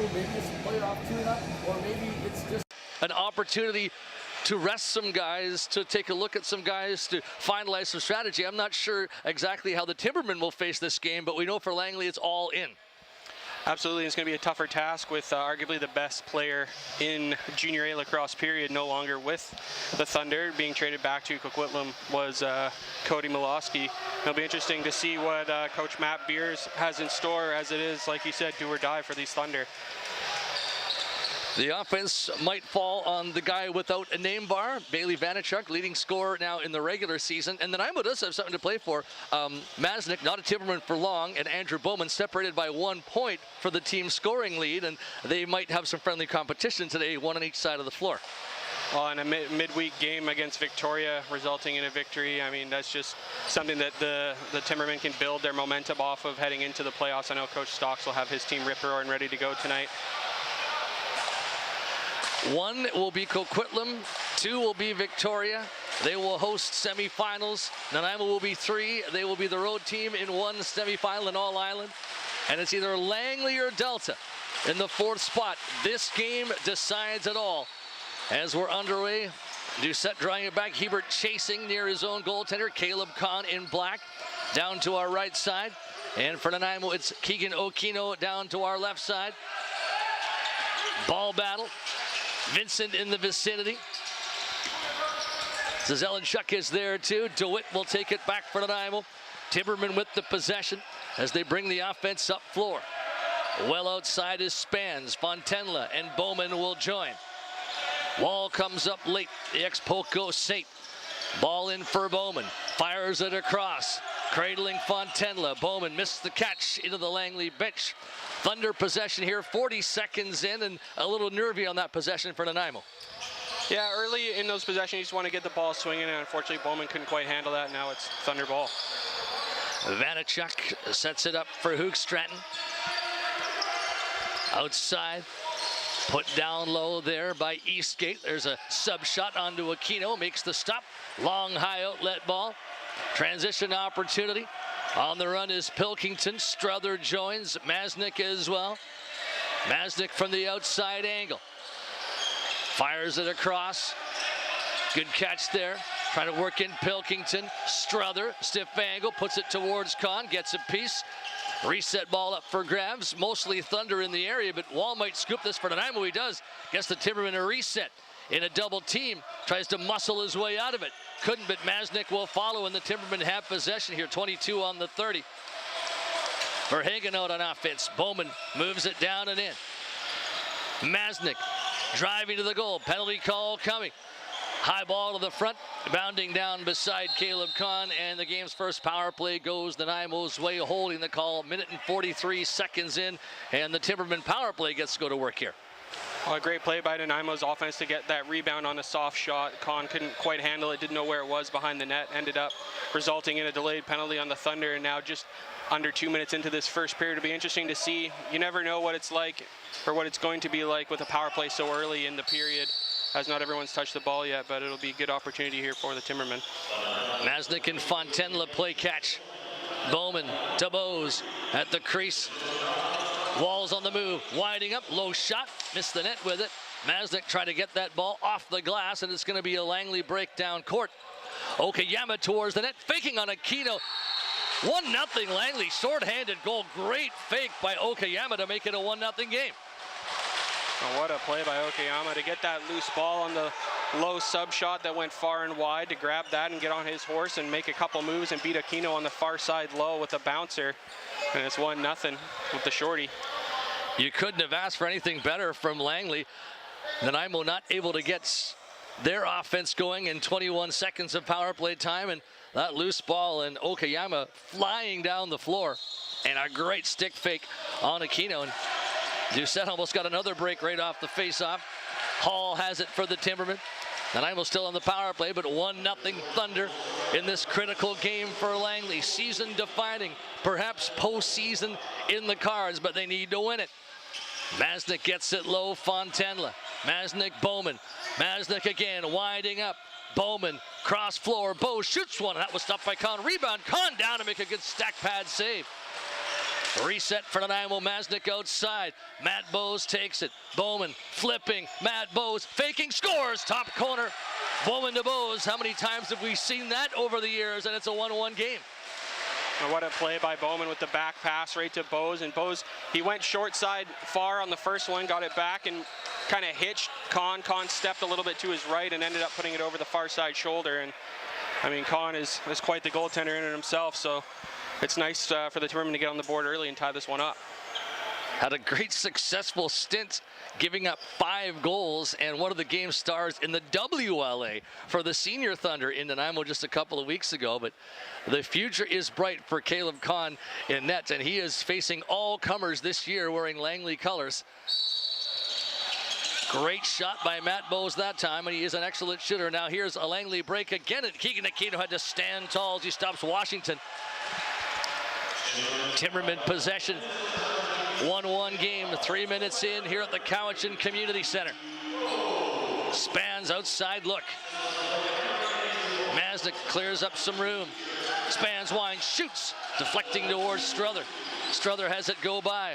Maybe it's a playoff tune-up, or maybe it's just an opportunity to rest some guys, to take a look at some guys, to finalize some strategy. I'm not sure exactly how the Timbermen will face this game, but we know for Langley it's all in. Absolutely, it's going to be a tougher task with arguably the best player in Junior A lacrosse period no longer with the Thunder. Being traded back to Coquitlam was Cody Milosky. It'll be interesting to see what Coach Matt Beers has in store, as it is, like you said, do or die for these Thunder. The offense might fall on the guy without a name bar, Bailey Vanachuk, leading scorer now in the regular season. And Nanaimo does have something to play for. Masnick, not a Timberman for long, and Andrew Bowman separated by 1 point for the team's scoring lead. And they might have some friendly competition today, one on each side of the floor. Well, in a midweek game against Victoria, resulting in a victory, I mean, that's just something that the Timbermen can build their momentum off of heading into the playoffs. I know Coach Stocks will have his team rip-roaring ready to go tonight. 1 will be Coquitlam, 2 will be Victoria. They will host semifinals. Nanaimo will be 3. They will be the road team in 1 semifinal in All Island. And it's either Langley or Delta in the 4th spot. This game decides it all. As we're underway, Doucette drawing it back. Hebert chasing near his own goaltender. Caleb Kahn in black down to our right side. And for Nanaimo, it's Keegan Okino down to our left side. Ball battle. Vincent in the vicinity. Zelenchuk is there too. DeWitt will take it back for Nanaimo. Timberman with the possession as they bring the offense up floor. Well outside is Spans. Fontenla and Bowman will join. Wall comes up late. The ex-Poco Saint. Ball in for Bowman. Fires it across. Cradling Fontenla. Bowman missed the catch into the Langley bench. Thunder possession here, 40 seconds in, and a little nervy on that possession for Nanaimo. Yeah, early in those possessions, you just want to get the ball swinging, and unfortunately Bowman couldn't quite handle that. Now it's Thunder ball. Vanachuk sets it up for Hoogstraten. Outside, put down low there by Eastgate. There's a sub shot onto Aquino, makes the stop. Long high outlet ball. Transition opportunity. On the run is Pilkington. Strother joins. Masnick as well. Masnick from the outside angle. Fires it across. Good catch there. Trying to work in Pilkington. Strother, stiff angle, puts it towards Kahn, gets a piece. Reset ball up for grabs. Mostly Thunder in the area, but Wall might scoop this for Nanaimo. He does. Gets the Timberman a reset. In a double team, tries to muscle his way out of it. Couldn't, but Masnick will follow, and the Timbermen have possession here. 22 on the 30. Verhagen out on offense. Bowman moves it down and in. Masnick driving to the goal. Penalty call coming. High ball to the front, bounding down beside Caleb Kahn, and the game's first power play goes Nanaimo's way, holding the call. 1:43 seconds in, and the Timbermen power play gets to go to work here. A great play by Nanaimo's offense to get that rebound on a soft shot. Kahn couldn't quite handle it, didn't know where it was behind the net, ended up resulting in a delayed penalty on the Thunder, and now just under 2 minutes into this first period. It'll be interesting to see. You never know what it's like or what it's going to be like with a power play so early in the period, as not everyone's touched the ball yet, but it'll be a good opportunity here for the Timbermen. Masnick and Fontenla play catch. Bowman to Bose at the crease. Walls on the move, winding up, low shot, missed the net with it. Masnick tried to get that ball off the glass, and it's going to be a Langley breakdown court. Okayama towards the net, faking on Aquino. 1-0 Langley, short-handed goal. Great fake by Okayama to make it a 1-0 game. Oh, what a play by Okayama to get that loose ball on the low sub shot that went far and wide, to grab that and get on his horse and make a couple moves and beat Aquino on the far side low with a bouncer. And it's 1-0 with the shorty. You couldn't have asked for anything better from Langley. Nanaimo not able to get their offense going in 21 seconds of power play time, and that loose ball and Okayama flying down the floor, and a great stick fake on Aquino. And Doucette almost got another break right off the face-off. Hall has it for the Timbermen. Nanaimo still on the power play, but 1-0 Thunder in this critical game for Langley. Season defining, perhaps postseason in the cards, but they need to win it. Masnick gets it low, Fontenla. Masnick, Bowman. Masnick again, winding up. Bowman, cross floor, Bo shoots one. That was stopped by Kahn. Rebound, Kahn down to make a good stack pad save. Reset for Nanaimo. Masnick outside. Matt Bowes takes it. Bowman flipping. Matt Bowes faking, scores. Top corner. Bowman to Bowes. How many times have we seen that over the years? And it's a 1-1 game. And what a play by Bowman with the back pass right to Bowes. And Bowes, he went short side far on the first one, got it back and kind of hitched Con. Con stepped a little bit to his right and ended up putting it over the far side shoulder. And I mean, Con is quite the goaltender in it himself. So it's nice for the Timbermen to get on the board early and tie this one up. Had a great successful stint, giving up 5 goals, and one of the game stars in the WLA for the Senior Thunder in Nanaimo just a couple of weeks ago. But the future is bright for Caleb Con in net, and he is facing all comers this year wearing Langley colors. Great shot by Matt Bowes that time, and he is an excellent shooter. Now here's a Langley break again, and Keegan Aquino had to stand tall as he stops Washington. Timberman possession. 1-1 game, 3 minutes in here at the Cowichan Community Centre. Spans outside look. Masnick clears up some room. Spans winds, shoots, deflecting towards Struther. Struther has it go by.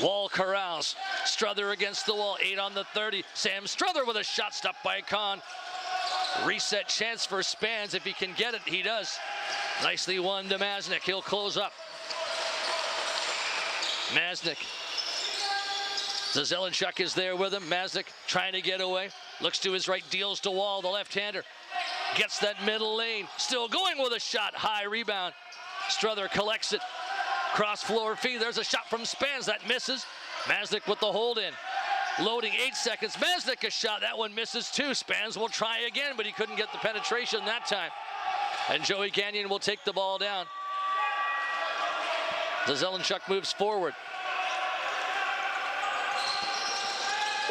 Wall corrals. Struther against the wall, 8 on the 30. Sam Struther with a shot stopped by Con. Reset chance for Spans. If he can get it, he does. Nicely won to Masnick. He'll close up. Masnick. Zelenchuk is there with him. Masnick trying to get away. Looks to his right, deals to Wall, the left-hander. Gets that middle lane. Still going with a shot. High rebound. Struther collects it. Cross floor feed. There's a shot from Spans. That misses. Masnick with the hold in. Loading 8 seconds. Masnick a shot. That one misses too. Spans will try again, but he couldn't get the penetration that time. And Joey Gagnon will take the ball down. Zelenchuk moves forward.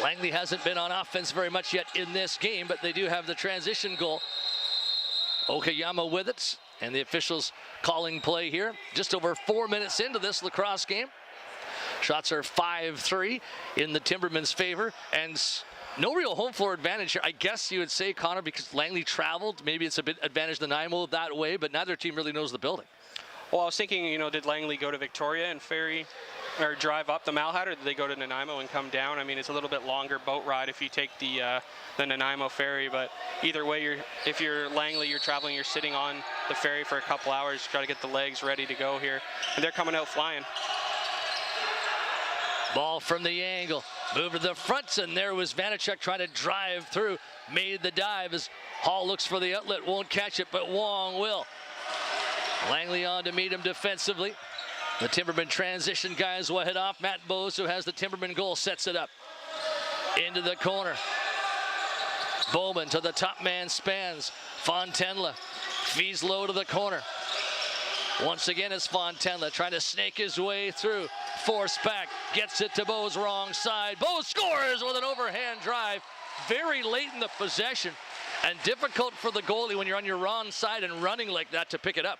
Langley hasn't been on offense very much yet in this game, but they do have the transition goal. Okayama with it, and the officials calling play here. Just over 4 minutes into this lacrosse game. Shots are 5-3 in the Timbermen's favor, and no real home floor advantage here. I guess you would say, Connor, because Langley traveled, maybe it's a bit advantage to Nanaimo that way, but neither team really knows the building. Well, I was thinking, you know, did Langley go to Victoria and ferry or drive up the Malhat, or did they go to Nanaimo and come down? I mean, it's a little bit longer boat ride if you take the Nanaimo ferry, but either way, if you're Langley, you're traveling, you're sitting on the ferry for a couple hours, try to get the legs ready to go here, and they're coming out flying. Ball from the angle, move to the front, and there was Vanacek trying to drive through, made the dive as Hall looks for the outlet, won't catch it, but Wong will. Langley on to meet him defensively. The Timberman transition guys will head off. Matt Bowes, who has the Timberman goal, sets it up. Into the corner. Bowman to the top man, Spans. Fontenla feeds low to the corner. Once again, it's Fontenla trying to snake his way through. Force back, gets it to Bowes, wrong side. Bowes scores with an overhand drive. Very late in the possession, and difficult for the goalie when you're on your wrong side and running like that to pick it up.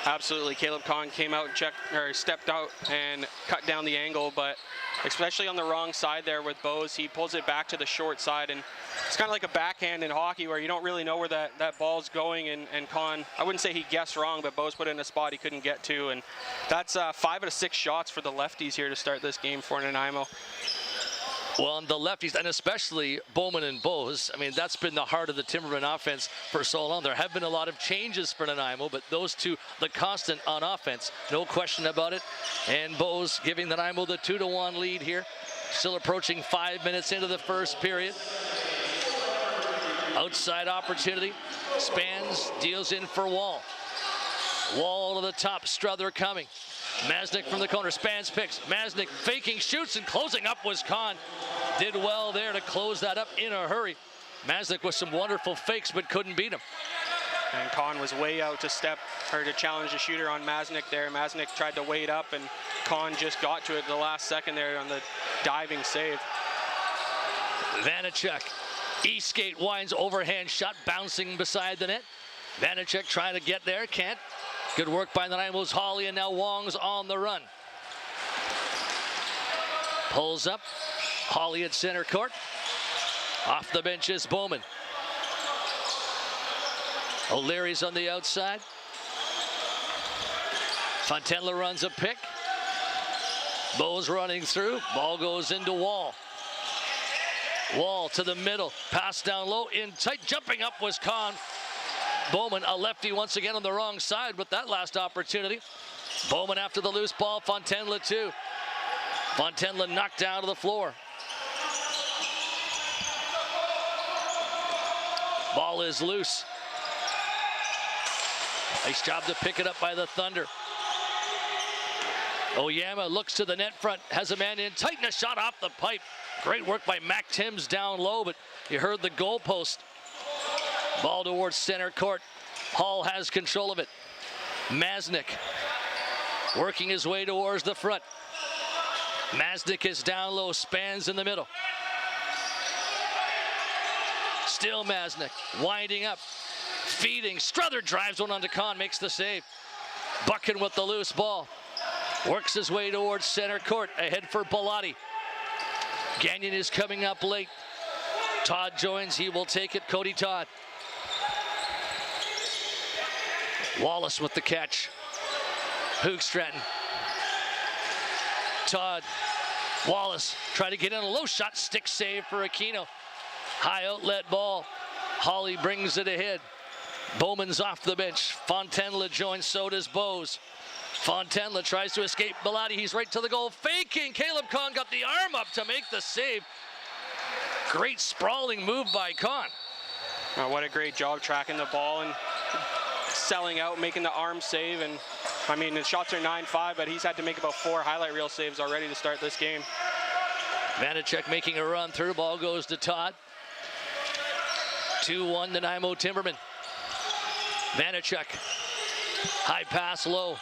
Absolutely. Caleb Con came out and stepped out and cut down the angle, but especially on the wrong side there with Bowes, he pulls it back to the short side, and it's kind of like a backhand in hockey where you don't really know where that ball's going, and Con, I wouldn't say he guessed wrong, but Bowes put it in a spot he couldn't get to, and that's 5 out of 6 shots for the lefties here to start this game for Nanaimo. Well, and the lefties, and especially Bowman and Bowes, I mean, that's been the heart of the Timberman offense for so long. There have been a lot of changes for Nanaimo, but those two, the constant on offense, no question about it. And Bowes giving Nanaimo the 2-1 lead here. Still approaching 5 minutes into the first period. Outside opportunity. Spans deals in for Wall. Wall to the top, Struther coming. Masnick from the corner, Spans picks. Masnick faking, shoots, and closing up was Con. Did well there to close that up in a hurry. Masnick with some wonderful fakes, but couldn't beat him. And Con was way out to challenge the shooter on Masnick there. Masnick tried to wait up, and Con just got to it the last second there on the diving save. Vanacek, Eastgate winds, overhand shot, bouncing beside the net. Vanacek trying to get there, can't. Good work by Nanaimo's Hawley, and now Wong's on the run. Pulls up. Hawley at center court. Off the bench is Bowman. O'Leary's on the outside. Fontenla runs a pick. Bowes running through. Ball goes into Wall. Wall to the middle. Pass down low. In tight. Jumping up was Kahn. Bowman, a lefty once again on the wrong side with that last opportunity. Bowman after the loose ball. Fontenla too. Fontenla knocked down to the floor. Ball is loose. Nice job to pick it up by the Thunder. Oyama looks to the net front, has a man in tight and a shot off the pipe. Great work by Mac Timms down low, but you heard the goalpost. Ball towards center court. Hall has control of it. Masnick working his way towards the front. Masnick is down low, spans in the middle. Still Masnick, winding up, feeding. Struther drives one onto Kahn, makes the save. Buchan with the loose ball. Works his way towards center court, ahead for Bellotti. Gagnon is coming up late. Todd joins, he will take it, Cody Todd. Wallace with the catch. Hoogstraten. Todd. Wallace try to get in a low shot, stick save for Aquino. High outlet ball. Hawley brings it ahead. Bowman's off the bench. Fontenla joins, so does Bowes. Fontenla tries to escape Bellotti. He's right to the goal, faking. Caleb Kahn got the arm up to make the save. Great sprawling move by Kahn. What a great job tracking the ball and selling out, making the arm save. And I mean, his shots are 9-5, but he's had to make about 4 highlight reel saves already to start this game. Vanacek making a run through. Ball goes to Todd. 2-1 Nanaimo Timbermen. Vanacek. High pass low.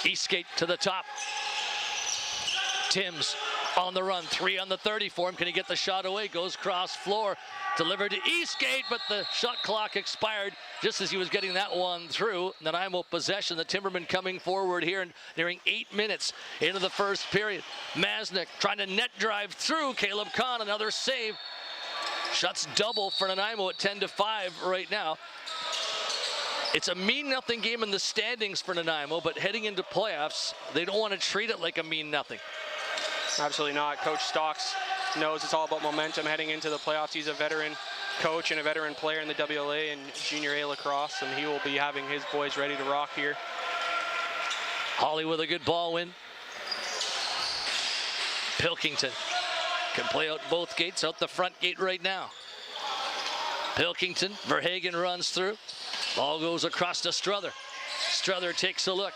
Eastgate to the top. Timms on the run. 3 on the 30 for him. Can he get the shot away? Goes cross floor. Delivered to Eastgate, but the shot clock expired just as he was getting that one through. Nanaimo possession. The Timbermen coming forward here and nearing 8 minutes into the first period. Masnick trying to net drive through. Caleb Kahn, another save. Shots double for Nanaimo at 10-5 right now. It's a mean nothing game in the standings for Nanaimo, but heading into playoffs, they don't want to treat it like a mean nothing. Absolutely not. Coach Stocks knows it's all about momentum heading into the playoffs. He's a veteran coach and a veteran player in the WLA and Junior A lacrosse, and he will be having his boys ready to rock here. Hawley with a good ball win. Pilkington can play out both gates, out the front gate right now. Pilkington, Verhagen runs through. Ball goes across to Struther. Struther takes a look,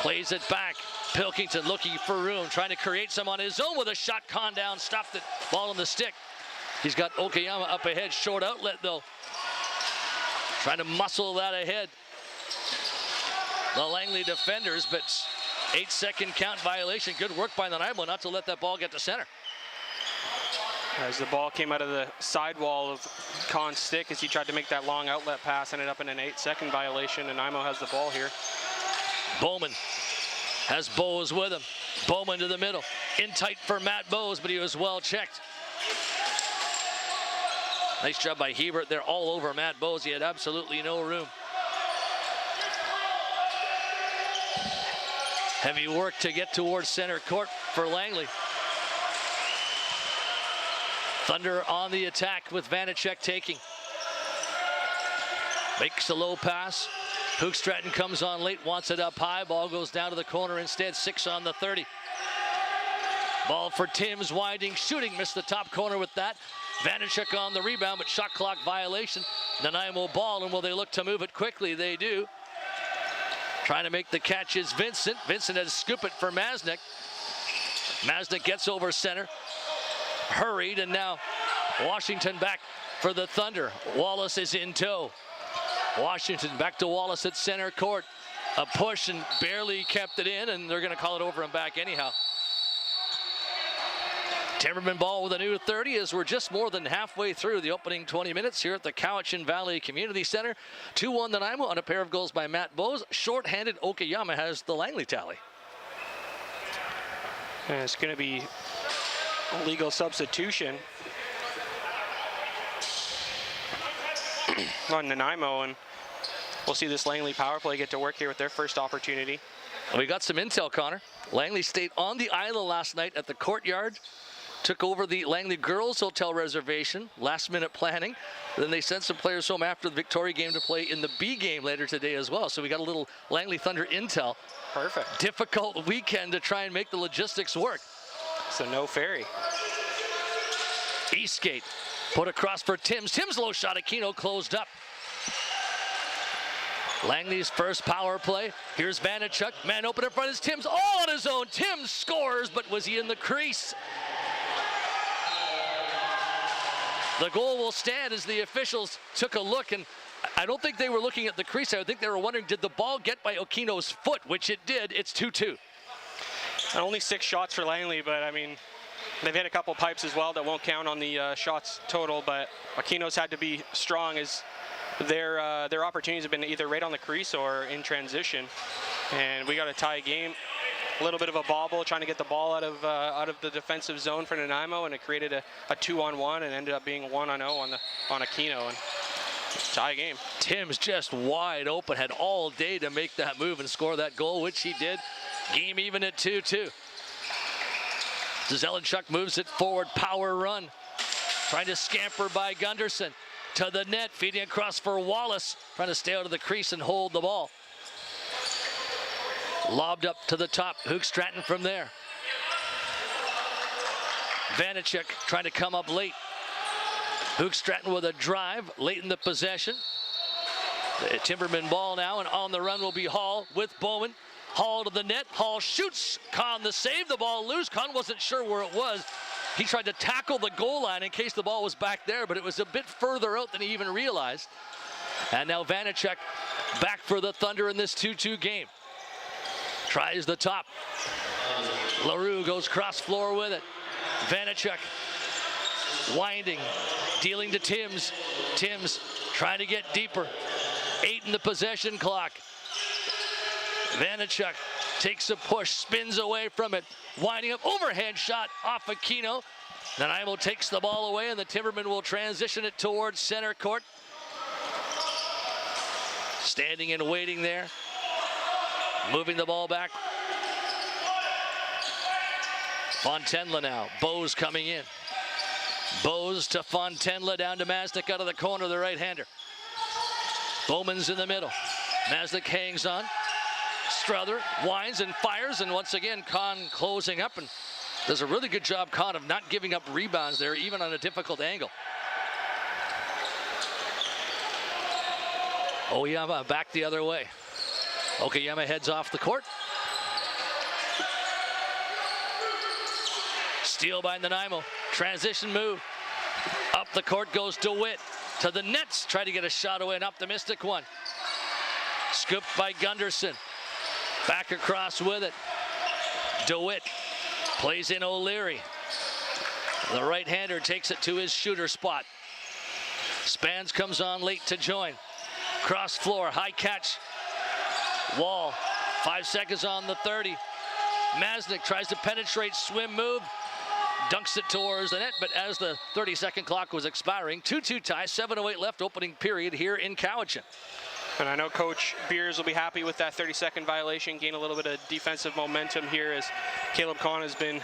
plays it back. Pilkington looking for room, trying to create some on his own with a shot. Kahn down, stopped it, ball on the stick. He's got Okayama up ahead, short outlet though. Trying to muscle that ahead. The Langley defenders, but 8-second count violation. Good work by Nanaimo not to let that ball get to center. As the ball came out of the sidewall of Kahn's stick as he tried to make that long outlet pass, ended up in an 8-second violation, and Nanaimo has the ball here. Bowman has Bowes with him. Bowman to the middle. In tight for Matt Bowes, but he was well checked. Nice job by Hebert there all over Matt Bowes. He had absolutely no room. Heavy work to get towards center court for Langley. Thunder on the attack with Vanacek taking. Makes a low pass. Hoogstraten comes on late, wants it up high. Ball goes down to the corner instead. 6 on the 30. Ball for Timms, winding, shooting. Missed the top corner with that. Vanacek on the rebound, but shot clock violation. Nanaimo ball, and will they look to move it quickly? They do. Trying to make the catch is Vincent. Vincent has to scoop it for Masnick. Masnick gets over center. Hurried, and now Washington back for the Thunder. Wallace is in tow. Washington back to Wallace at center court. A push and barely kept it in, and they're going to call it over and back anyhow. Timberman ball with a new 30 as we're just more than halfway through the opening 20 minutes here at the Cowichan Valley Community Centre. 2-1 Nanaimo on a pair of goals by Matt Bowes. Short-handed Okayama has the Langley tally. And it's going to be a legal substitution on Nanaimo, and we'll see this Langley power play get to work here with their first opportunity. We got some intel, Connor. Langley stayed on the island last night at the courtyard. Took over the Langley Girls Hotel reservation, last-minute planning. Then they sent some players home after the Victoria game to play in the B game later today as well. So we got a little Langley Thunder intel. Perfect. Difficult weekend to try and make the logistics work. So no ferry. Eastgate put across for Timms. Timms low shot. Aquino closed up. Langley's first power play. Here's Vanachuk. Man open in front is Timms. All on his own. Timms scores, but was he in the crease? The goal will stand as the officials took a look, and I don't think they were looking at the crease. I think they were wondering, did the ball get by Aquino's foot, which it did. It's 2-2. Only 6 shots for Langley, but I mean, they've hit a couple pipes as well that won't count on the shots total, but Aquino's had to be strong as their opportunities have been either right on the crease or in transition. And we got a tie game. A little bit of a bobble, trying to get the ball out of the defensive zone for Nanaimo, and it created a 2-on-1 and ended up being 1-0 on Aquino, and tie game. Timms just wide open, had all day to make that move and score that goal, which he did. Game even at 2-2. Zelenchuk moves it forward, power run. Trying to scamper by Gunderson. To the net, feeding across for Wallace. Trying to stay out of the crease and hold the ball. Lobbed up to the top, Hook Stratton from there. Vanachuk trying to come up late. Hook Stratton with a drive late in the possession. The Timberman ball now, and on the run will be Hall with Bowman. Hall to the net, Hall shoots, Kahn the save, the ball loose. Kahn wasn't sure where it was. He tried to tackle the goal line in case the ball was back there, but it was a bit further out than he even realized. And now Vanachuk back for the Thunder in this 2-2 game. Tries the top. LaRue goes cross floor with it. Vanachuk winding, dealing to Timms. Timms trying to get deeper. 8 in the possession clock. Vanachuk takes a push, spins away from it. Winding up, overhand shot off Aquino. Nanaimo takes the ball away, and the Timbermen will transition it towards center court. Standing and waiting there. Moving the ball back. Fontenla now. Bose coming in. Bose to Fontenla, down to Masnick out of the corner, the right-hander. Bowman's in the middle. Masnick hangs on. Strother winds and fires, and once again, Kahn closing up and does a really good job, Kahn, of not giving up rebounds there, even on a difficult angle. Oyama back the other way. Okayama heads off the court. Steal by Nanaimo. Transition move. Up the court goes DeWitt. To the nets. Try to get a shot away, an optimistic one. Scooped by Gunderson. Back across with it. DeWitt plays in O'Leary. The right-hander takes it to his shooter spot. Spans comes on late to join. Cross floor, high catch. Wall, 5 seconds on the 30. Masnick tries to penetrate, swim move. Dunks it towards the net, but as the 30-second clock was expiring, 2-2 tie, 7:08 left, opening period here in Cowichan. And I know Coach Beers will be happy with that 30-second violation, gain a little bit of defensive momentum here as Caleb Kahn has been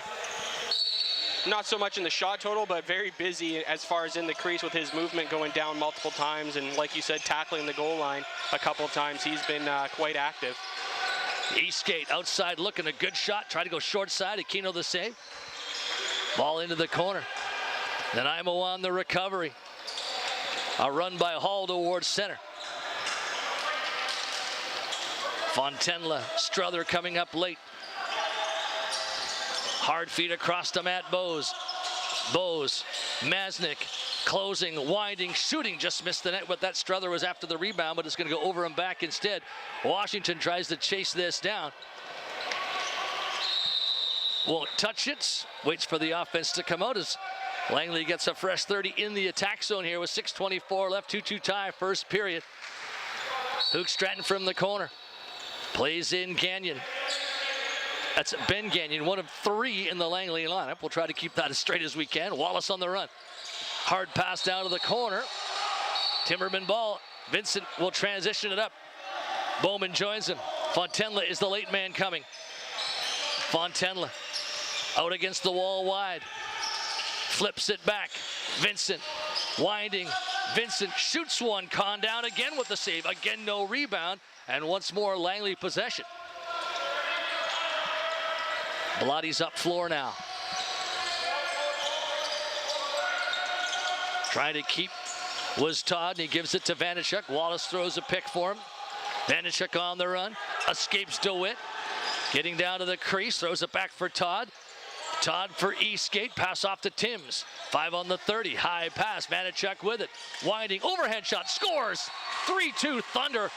not so much in the shot total, but very busy as far as in the crease with his movement going down multiple times. And like you said, tackling the goal line a couple of times. He's been quite active. Eastgate outside looking, a good shot. Try to go short side. Aquino the save. Ball into the corner. Nanaimo on the recovery. A run by Hall towards center. Fontenla, Strother coming up late. Hard feed across to Matt Bose. Bose, Masnick, closing, winding, shooting, just missed the net, but that Strother was after the rebound, but it's going to go over and back instead. Washington tries to chase this down. Won't touch it, waits for the offense to come out as Langley gets a fresh 30 in the attack zone here with 6:24 left, 2-2 tie, first period. Hook Stratton from the corner. Plays in Gagnon. That's Ben Gagnon, one of 3 in the Langley lineup. We'll try to keep that as straight as we can. Wallace on the run. Hard pass down to the corner. Timberman ball. Vincent will transition it up. Bowman joins him. Fontenla is the late man coming. Fontenla out against the wall wide. Flips it back. Vincent winding. Vincent shoots one. Kahn down again with the save. Again, no rebound. And once more, Langley possession. Blotty's up floor now. Trying to keep was Todd, and he gives it to Vanacek. Wallace throws a pick for him. Vanacek on the run. Escapes DeWitt. Getting down to the crease. Throws it back for Todd. Todd for Eastgate. Pass off to Timms. 5 on the 30. High pass. Vanacek with it. Winding. Overhead shot. Scores. 3-2 Thunder.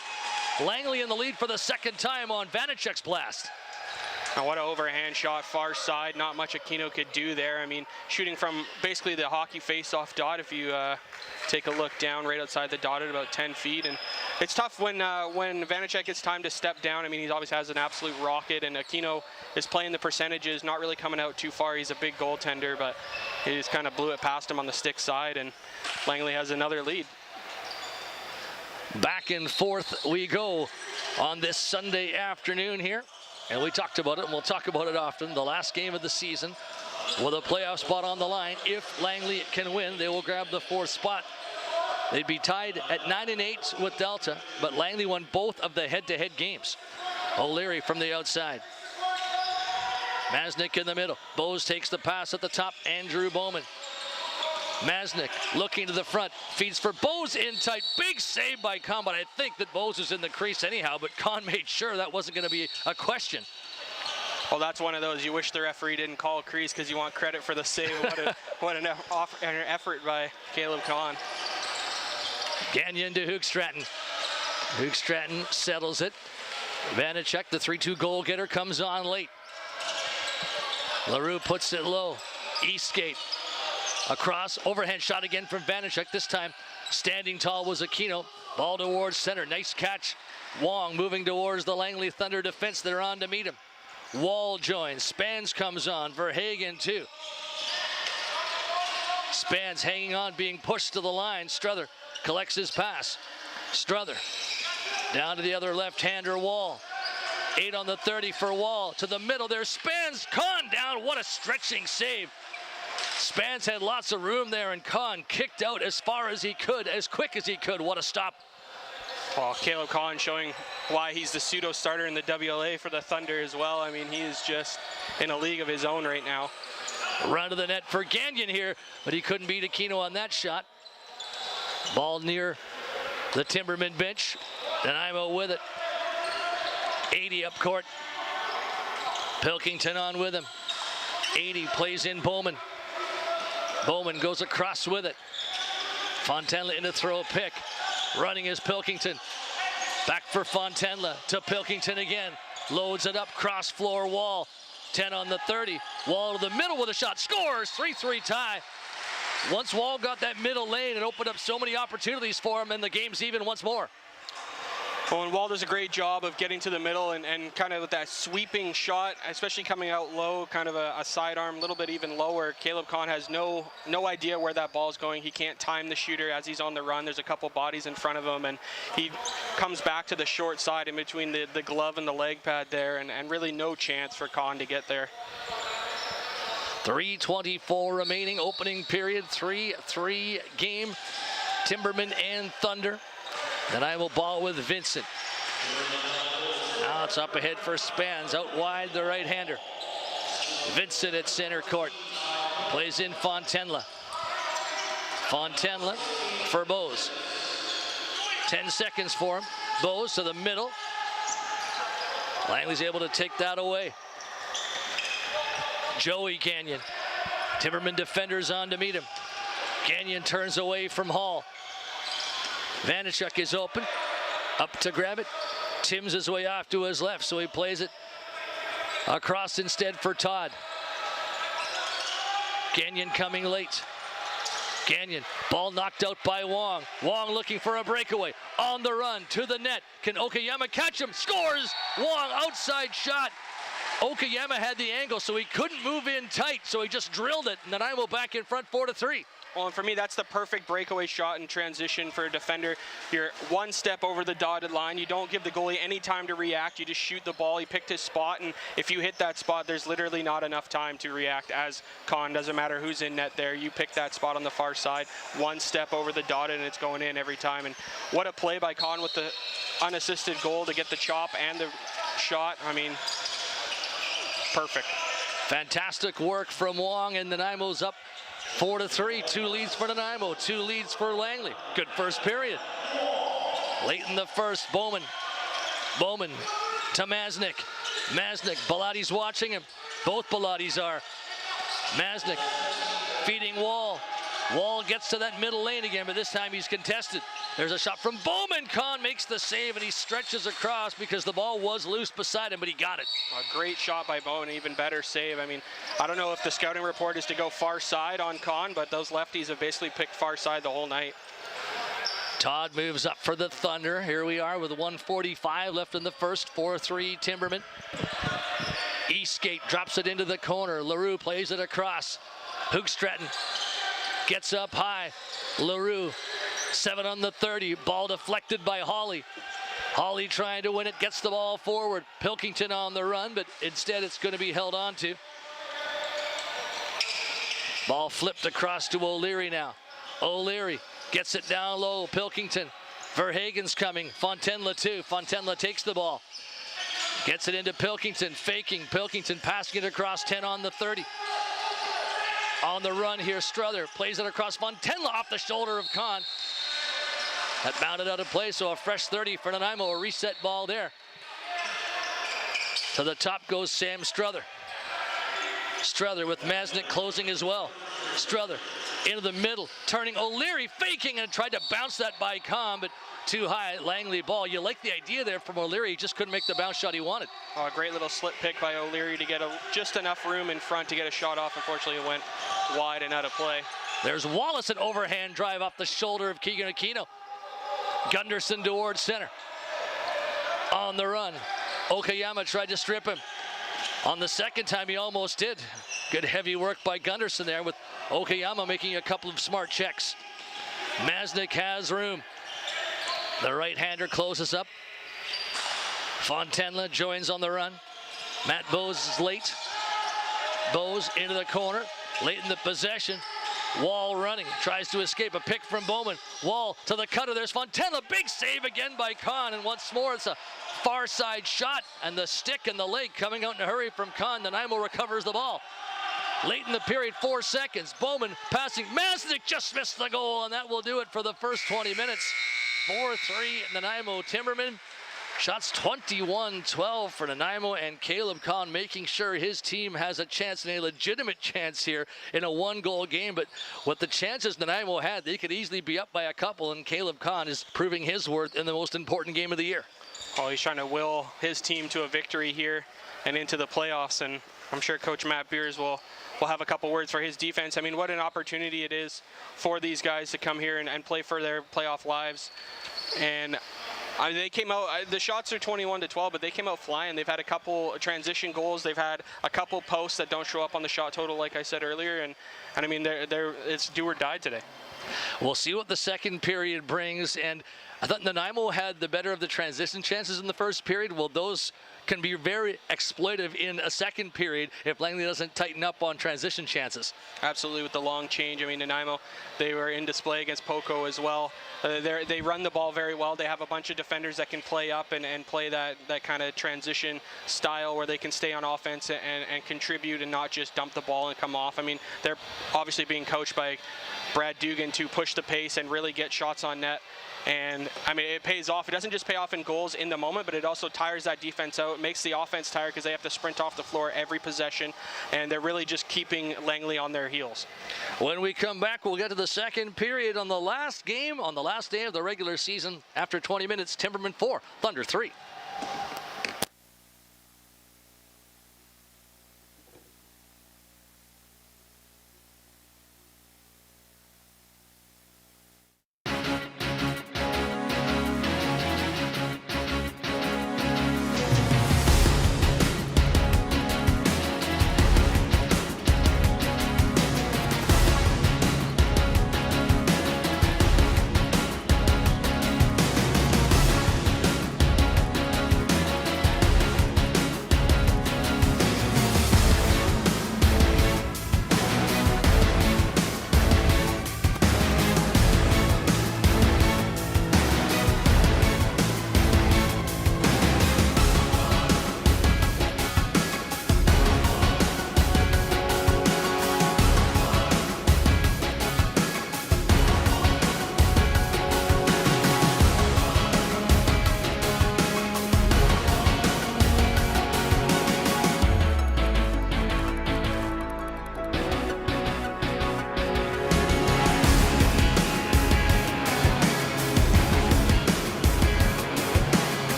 Langley in the lead for the second time on Vanacek's blast. Now what an overhand shot, far side. Not much Aquino could do there. I mean, shooting from basically the hockey face-off dot. If you take a look down right outside the dot at about 10 feet. And it's tough when Vanacek gets time to step down. I mean, he always has an absolute rocket, and Aquino is playing the percentages, not really coming out too far. He's a big goaltender, but he just kind of blew it past him on the stick side, and Langley has another lead. Back and forth we go on this Sunday afternoon here. And we talked about it, and we'll talk about it often. The last game of the season with a playoff spot on the line. If Langley can win, they will grab the 4th spot. They'd be tied at 9-8 with Delta, but Langley won both of the head-to-head games. O'Leary from the outside. Masnick in the middle. Bose takes the pass at the top. Andrew Bowman. Masnick looking to the front, feeds for Bose in tight. Big save by Kahn, but I think that Bose was in the crease anyhow, but Kahn made sure that wasn't going to be a question. Well, that's one of those you wish the referee didn't call a crease because you want credit for the save. What an effort by Caleb Kahn. Gagnon to Hoogstraten. Hoogstraten settles it. Vanacek, the 3-2 goal getter, comes on late. LaRue puts it low. Eastgate. Across, overhand shot again from Vanacek. This time, standing tall was Aquino. Ball towards center. Nice catch. Wong moving towards the Langley Thunder defense. They're on to meet him. Wall joins. Spans comes on. Verhagen too. Spans hanging on, being pushed to the line. Struther collects his pass. Struther down to the other left-hander, Wall. 8 on the 30 for Wall. To the middle there. Spans. Kahn down. What a stretching save. Spans had lots of room there, and Kahn kicked out as far as he could, as quick as he could. What a stop. Well, Caleb Kahn showing why he's the pseudo starter in the WLA for the Thunder as well. I mean, he is just in a league of his own right now. Run to the net for Gagnon here, but he couldn't beat Aquino on that shot. Ball near the Timberman bench. Nanaimo with it. 80 up court. Pilkington on with him. 80 plays in Bowman. Bowman goes across with it. Fontenla in to throw a pick. Running is Pilkington. Back for Fontenla to Pilkington again. Loads it up, cross floor Wall. 10 on the 30. Wall to the middle with a shot. Scores! 3-3 tie. Once Wall got that middle lane, it opened up so many opportunities for him, and the game's even once more. Well, and Wall does a great job of getting to the middle and kind of with that sweeping shot, especially coming out low, kind of a sidearm, a little bit even lower. Caleb Kahn has no idea where that ball's going. He can't time the shooter as he's on the run. There's a couple bodies in front of him, and he comes back to the short side in between the glove and the leg pad there, and really no chance for Kahn to get there. 3:24 remaining, opening period, 3-3 game. Timberman and Thunder. Nanaimo ball with Vincent. Now it's up ahead for Spans, out wide the right-hander. Vincent at center court. Plays in Fontenla. Fontenla for Bose. 10 seconds for him. Bose to the middle. Langley's able to take that away. Joey Gagnon. Timberman defenders on to meet him. Gagnon turns away from Hall. Vanacek is open. Up to grab it. Timms his way off to his left, so he plays it across instead for Todd. Gagnon coming late. Gagnon, ball knocked out by Wong. Wong looking for a breakaway. On the run to the net. Can Okayama catch him? Scores! Wong, outside shot. Okayama had the angle, so he couldn't move in tight, so he just drilled it. Nanaimo back in front 4-3. Well, and for me, that's the perfect breakaway shot in transition for a defender. You're one step over the dotted line. You don't give the goalie any time to react. You just shoot the ball. He picked his spot, and if you hit that spot, there's literally not enough time to react as Con. Doesn't matter who's in net there. You pick that spot on the far side, one step over the dotted, and it's going in every time. And what a play by Con with the unassisted goal to get the chop and the shot. I mean, perfect. Fantastic work from Wong, and Nanaimo's up 4-3. 2 leads for Nanaimo, 2 leads for Langley. Good first period. Late in the first, Bowman to Masnik. Bilatti's watching him. Both Bilattis are. Masnik feeding Wall. Wall gets to that middle lane again, but this time he's contested. There's a shot from Bowman. Con makes the save, and he stretches across because the ball was loose beside him, but he got it. A great shot by Bowman, even better save. I mean, I don't know if the scouting report is to go far side on Con, but those lefties have basically picked far side the whole night. Todd moves up for the Thunder. Here we are with 1:45 left in the first. 4-3 Timbermen. Eastgate drops it into the corner. LaRue plays it across. Hoogstraten gets up high. LaRue, 7 on the 30. Ball deflected by Hawley. Hawley trying to win it, gets the ball forward. Pilkington on the run, but instead it's going to be held on to. Ball flipped across to O'Leary now. O'Leary gets it down low. Pilkington. Verhagen's coming. Fontenla too. Fontenla takes the ball. Gets it into Pilkington. Faking. Pilkington passing it across. 10 on the 30. On the run here, Struther plays it across. Fontenla off the shoulder of Con. That bounded out of play, so a fresh 30 for Nanaimo. A reset ball there. To the top goes Sam Struther. Struther with Masnik closing as well. Struther into the middle, turning. O'Leary faking and tried to bounce that by Con, but too high. Langley ball. You like the idea there from O'Leary. He just couldn't make the bounce shot he wanted. Oh, a great little slip pick by O'Leary to get just enough room in front to get a shot off. Unfortunately, it went wide and out of play. There's Wallace, an overhand drive off the shoulder of Keegan Aquino. Gunderson towards center. On the run. Okayama tried to strip him. On the second time, he almost did. Good heavy work by Gunderson there with Okayama making a couple of smart checks. Masnik has room. The right-hander closes up. Fontenla joins on the run. Matt Bowes is late. Bowes into the corner. Late in the possession. Wall running. Tries to escape. A pick from Bowman. Wall to the cutter. There's Fontenla. Big save again by Con. And once more, it's a far side shot. And the stick and the leg coming out in a hurry from Con. Nanaimo recovers the ball. Late in the period, 4 seconds. Bowman passing. Masnik just missed the goal. And that will do it for the first 20 minutes. 4-3 Nanaimo Timbermen. Shots 21-12 for Nanaimo, and Caleb Con making sure his team has a chance, and a legitimate chance here in a 1-goal game. But what the chances Nanaimo had, they could easily be up by a couple, and Caleb Con is proving his worth in the most important game of the year. Oh, he's trying to will his team to a victory here and into the playoffs, and I'm sure Coach Matt Beers will have a couple words for his defense. I mean, what an opportunity it is for these guys to come here and play for their playoff lives. And I mean, they came out, the shots are 21-12, but they came out flying. They've had a couple transition goals. They've had a couple posts that don't show up on the shot total, like I said earlier. And I mean, it's do or die today. We'll see what the second period brings. And I thought Nanaimo had the better of the transition chances in the first period. Well, those can be very exploitive in a second period if Langley doesn't tighten up on transition chances. Absolutely, with the long change. I mean, Nanaimo, they were in display against Poco as well. They run the ball very well. They have a bunch of defenders that can play up and play that kind of transition style where they can stay on offense and contribute and not just dump the ball and come off. I mean, they're obviously being coached by Brad Dugan to push the pace and really get shots on net. And I mean, it pays off. It doesn't just pay off in goals in the moment, but it also tires that defense out. It makes the offense tired because they have to sprint off the floor every possession, and they're really just keeping Langley on their heels. When we come back, we'll get to the second period on the last game, on the last day of the regular season. After 20 minutes, Timbermen 4, Thunder 3.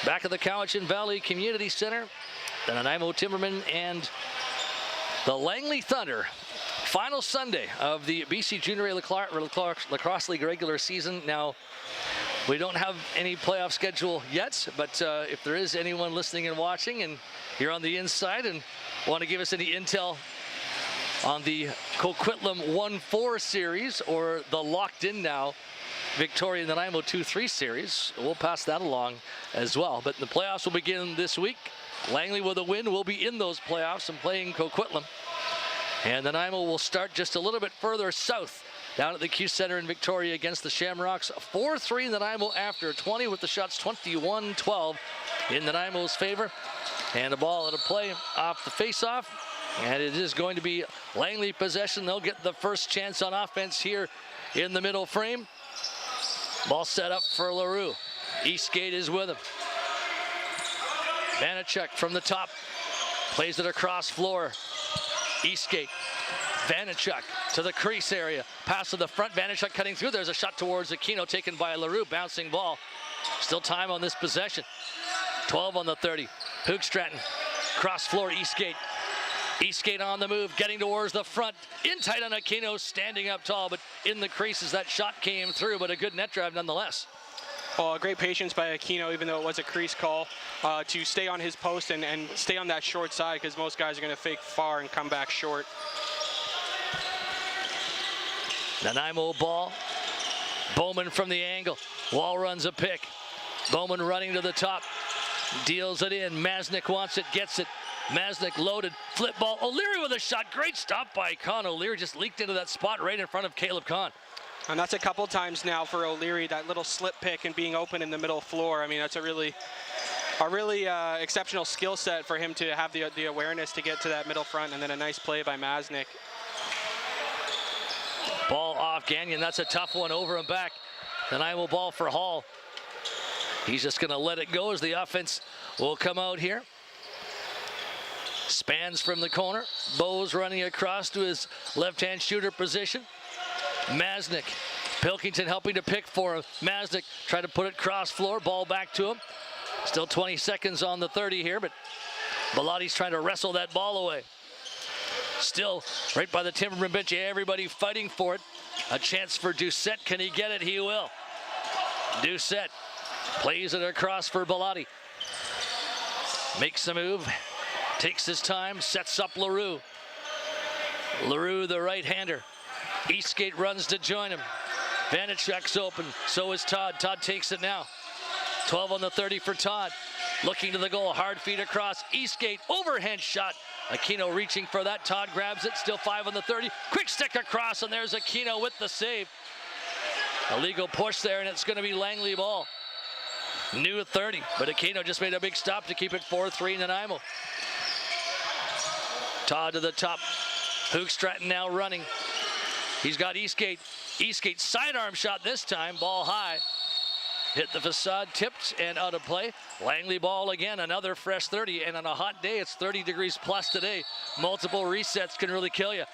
Back at the Cowichan Valley Community Centre, the Nanaimo Timbermen and the Langley Thunder. Final Sunday of the BC Junior Lacrosse League regular season. Now, we don't have any playoff schedule yet, but if there is anyone listening and watching and you're on the inside and want to give us any intel on the Coquitlam 1-4 series or the locked in now Victoria Nanaimo 2-3 series, we'll pass that along as well. But the playoffs will begin this week. Langley with a win will be in those playoffs and playing Coquitlam. And Nanaimo will start just a little bit further south down at the Q Center in Victoria against the Shamrocks. 4-3 Nanaimo after 20 with the shots 21-12 in Nanaimo's favor. And a ball at a play off the face-off. And it is going to be Langley possession. They'll get the first chance on offense here in the middle frame. Ball set up for LaRue. Eastgate is with him. Vanacek from the top. Plays it across floor. Eastgate. Vanacek to the crease area. Pass to the front. Vanacek cutting through. There's a shot towards Aquino taken by LaRue. Bouncing ball. Still time on this possession. 12 on the 30. Hoogstraten. Cross floor. Eastgate. Eastgate on the move, getting towards the front. In tight on Aquino, standing up tall, but in the creases that shot came through, but a good net drive nonetheless. Well, great patience by Aquino, even though it was a crease call, to stay on his post and stay on that short side, because most guys are going to fake far and come back short. Nanaimo ball. Bowman from the angle. Wall runs a pick. Bowman running to the top. Deals it in. Masnick wants it, gets it. Masnick loaded, flip ball. O'Leary with a shot. Great stop by Con. O'Leary just leaked into that spot right in front of Caleb Con. And that's a couple times now for O'Leary, that little slip pick and being open in the middle floor. I mean, that's a really exceptional skill set for him to have the awareness to get to that middle front, and then a nice play by Masnick. Ball off Gagnon. That's a tough one over and back. Nanaimo ball for Hall. He's just going to let it go as the offense will come out here. Spans from the corner. Bowes running across to his left-hand shooter position. Masnick. Pilkington helping to pick for him. Masnick tried to put it cross floor. Ball back to him. Still 20 seconds on the 30 here, but Belotti's trying to wrestle that ball away. Still right by the Timberman bench. Everybody fighting for it. A chance for Doucette. Can he get it? He will. Doucette plays it across for Belotti. Makes the move. Takes his time, sets up LaRue. LaRue, the right-hander. Eastgate runs to join him. Vanacek's open, so is Todd. Todd takes it now. 12 on the 30 for Todd. Looking to the goal, hard feed across. Eastgate, overhand shot. Aquino reaching for that. Todd grabs it, still 5 on the 30. Quick stick across, and there's Aquino with the save. Illegal push there, and it's going to be Langley ball. New 30, but Aquino just made a big stop to keep it 4-3 Nanaimo. Todd to the top. Hoogstraten now running. He's got Eastgate. Eastgate sidearm shot this time. Ball high. Hit the facade, tipped and out of play. Langley ball again, another fresh 30. And on a hot day, it's 30 degrees plus today. Multiple resets can really kill you.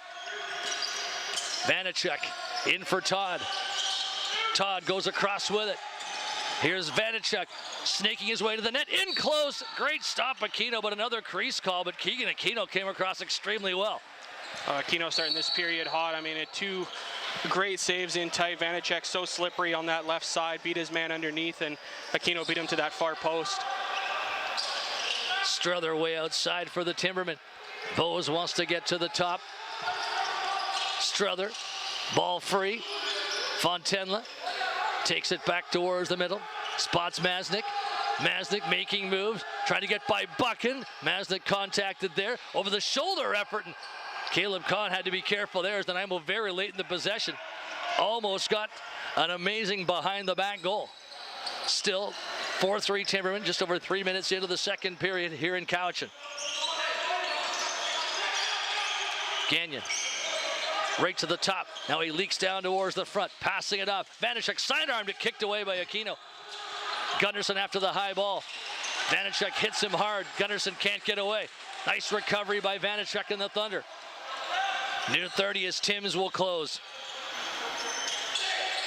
Vanacek in for Todd. Todd goes across with it. Here's Vanacek snaking his way to the net. In close. Great stop, Aquino, but another crease call. But Keegan Aquino came across extremely well. Aquino starting this period hot. I mean, 2 great saves in tight. Vanacek so slippery on that left side. Beat his man underneath, and Aquino beat him to that far post. Strother way outside for the Timbermen. Bowes wants to get to the top. Strother. Ball free. Fontenla. Takes it back towards the middle. Spots Masnick. Masnick making moves. Trying to get by Buchan. Masnick contacted there. Over the shoulder effort. And Caleb Kahn had to be careful there as Nanaimo very late in the possession. Almost got an amazing behind the back goal. Still 4-3 Timbermen, just over 3 minutes into the second period here in Cowichan. Gagnon. Right to the top. Now he leaks down towards the front, passing it up. Vanacek sidearmed it, kicked away by Aquino. Gunnarsson after the high ball. Vanacek hits him hard. Gunnarsson can't get away. Nice recovery by Vanacek and the Thunder. New 30 as Timms will close.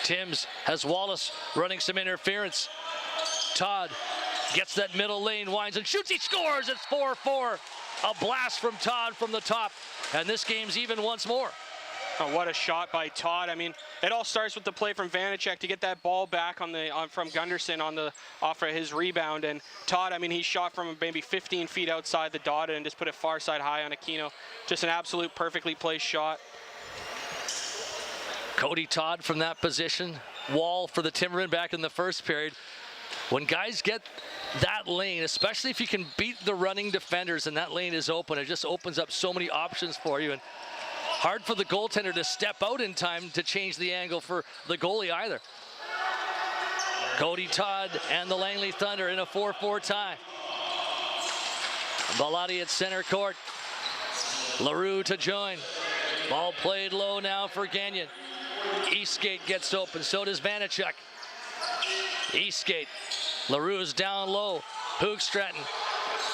Timms has Wallace running some interference. Todd Gets that middle lane, winds and shoots, he scores. It's 4-4. A blast from Todd from the top, and this game's even once more. Oh, what a shot by Todd. I mean, it all starts with the play from Vanacek to get that ball back from Gunderson off of his rebound. And Todd, I mean, he shot from maybe 15 feet outside the dotted and just put it far side high on Aquino. Just an absolute perfectly placed shot. Cody Todd from that position. Wall for the Timbermen back in the first period. When guys get that lane, especially if you can beat the running defenders and that lane is open, it just opens up so many options for you. And hard for the goaltender to step out in time to change the angle for the goalie either. Cody Todd and the Langley Thunder in a 4-4 tie. Bellotti at center court. LaRue to join. Ball played low now for Gagnon. Eastgate gets open, so does Vanacek. Eastgate. LaRue's down low. Hoogstraten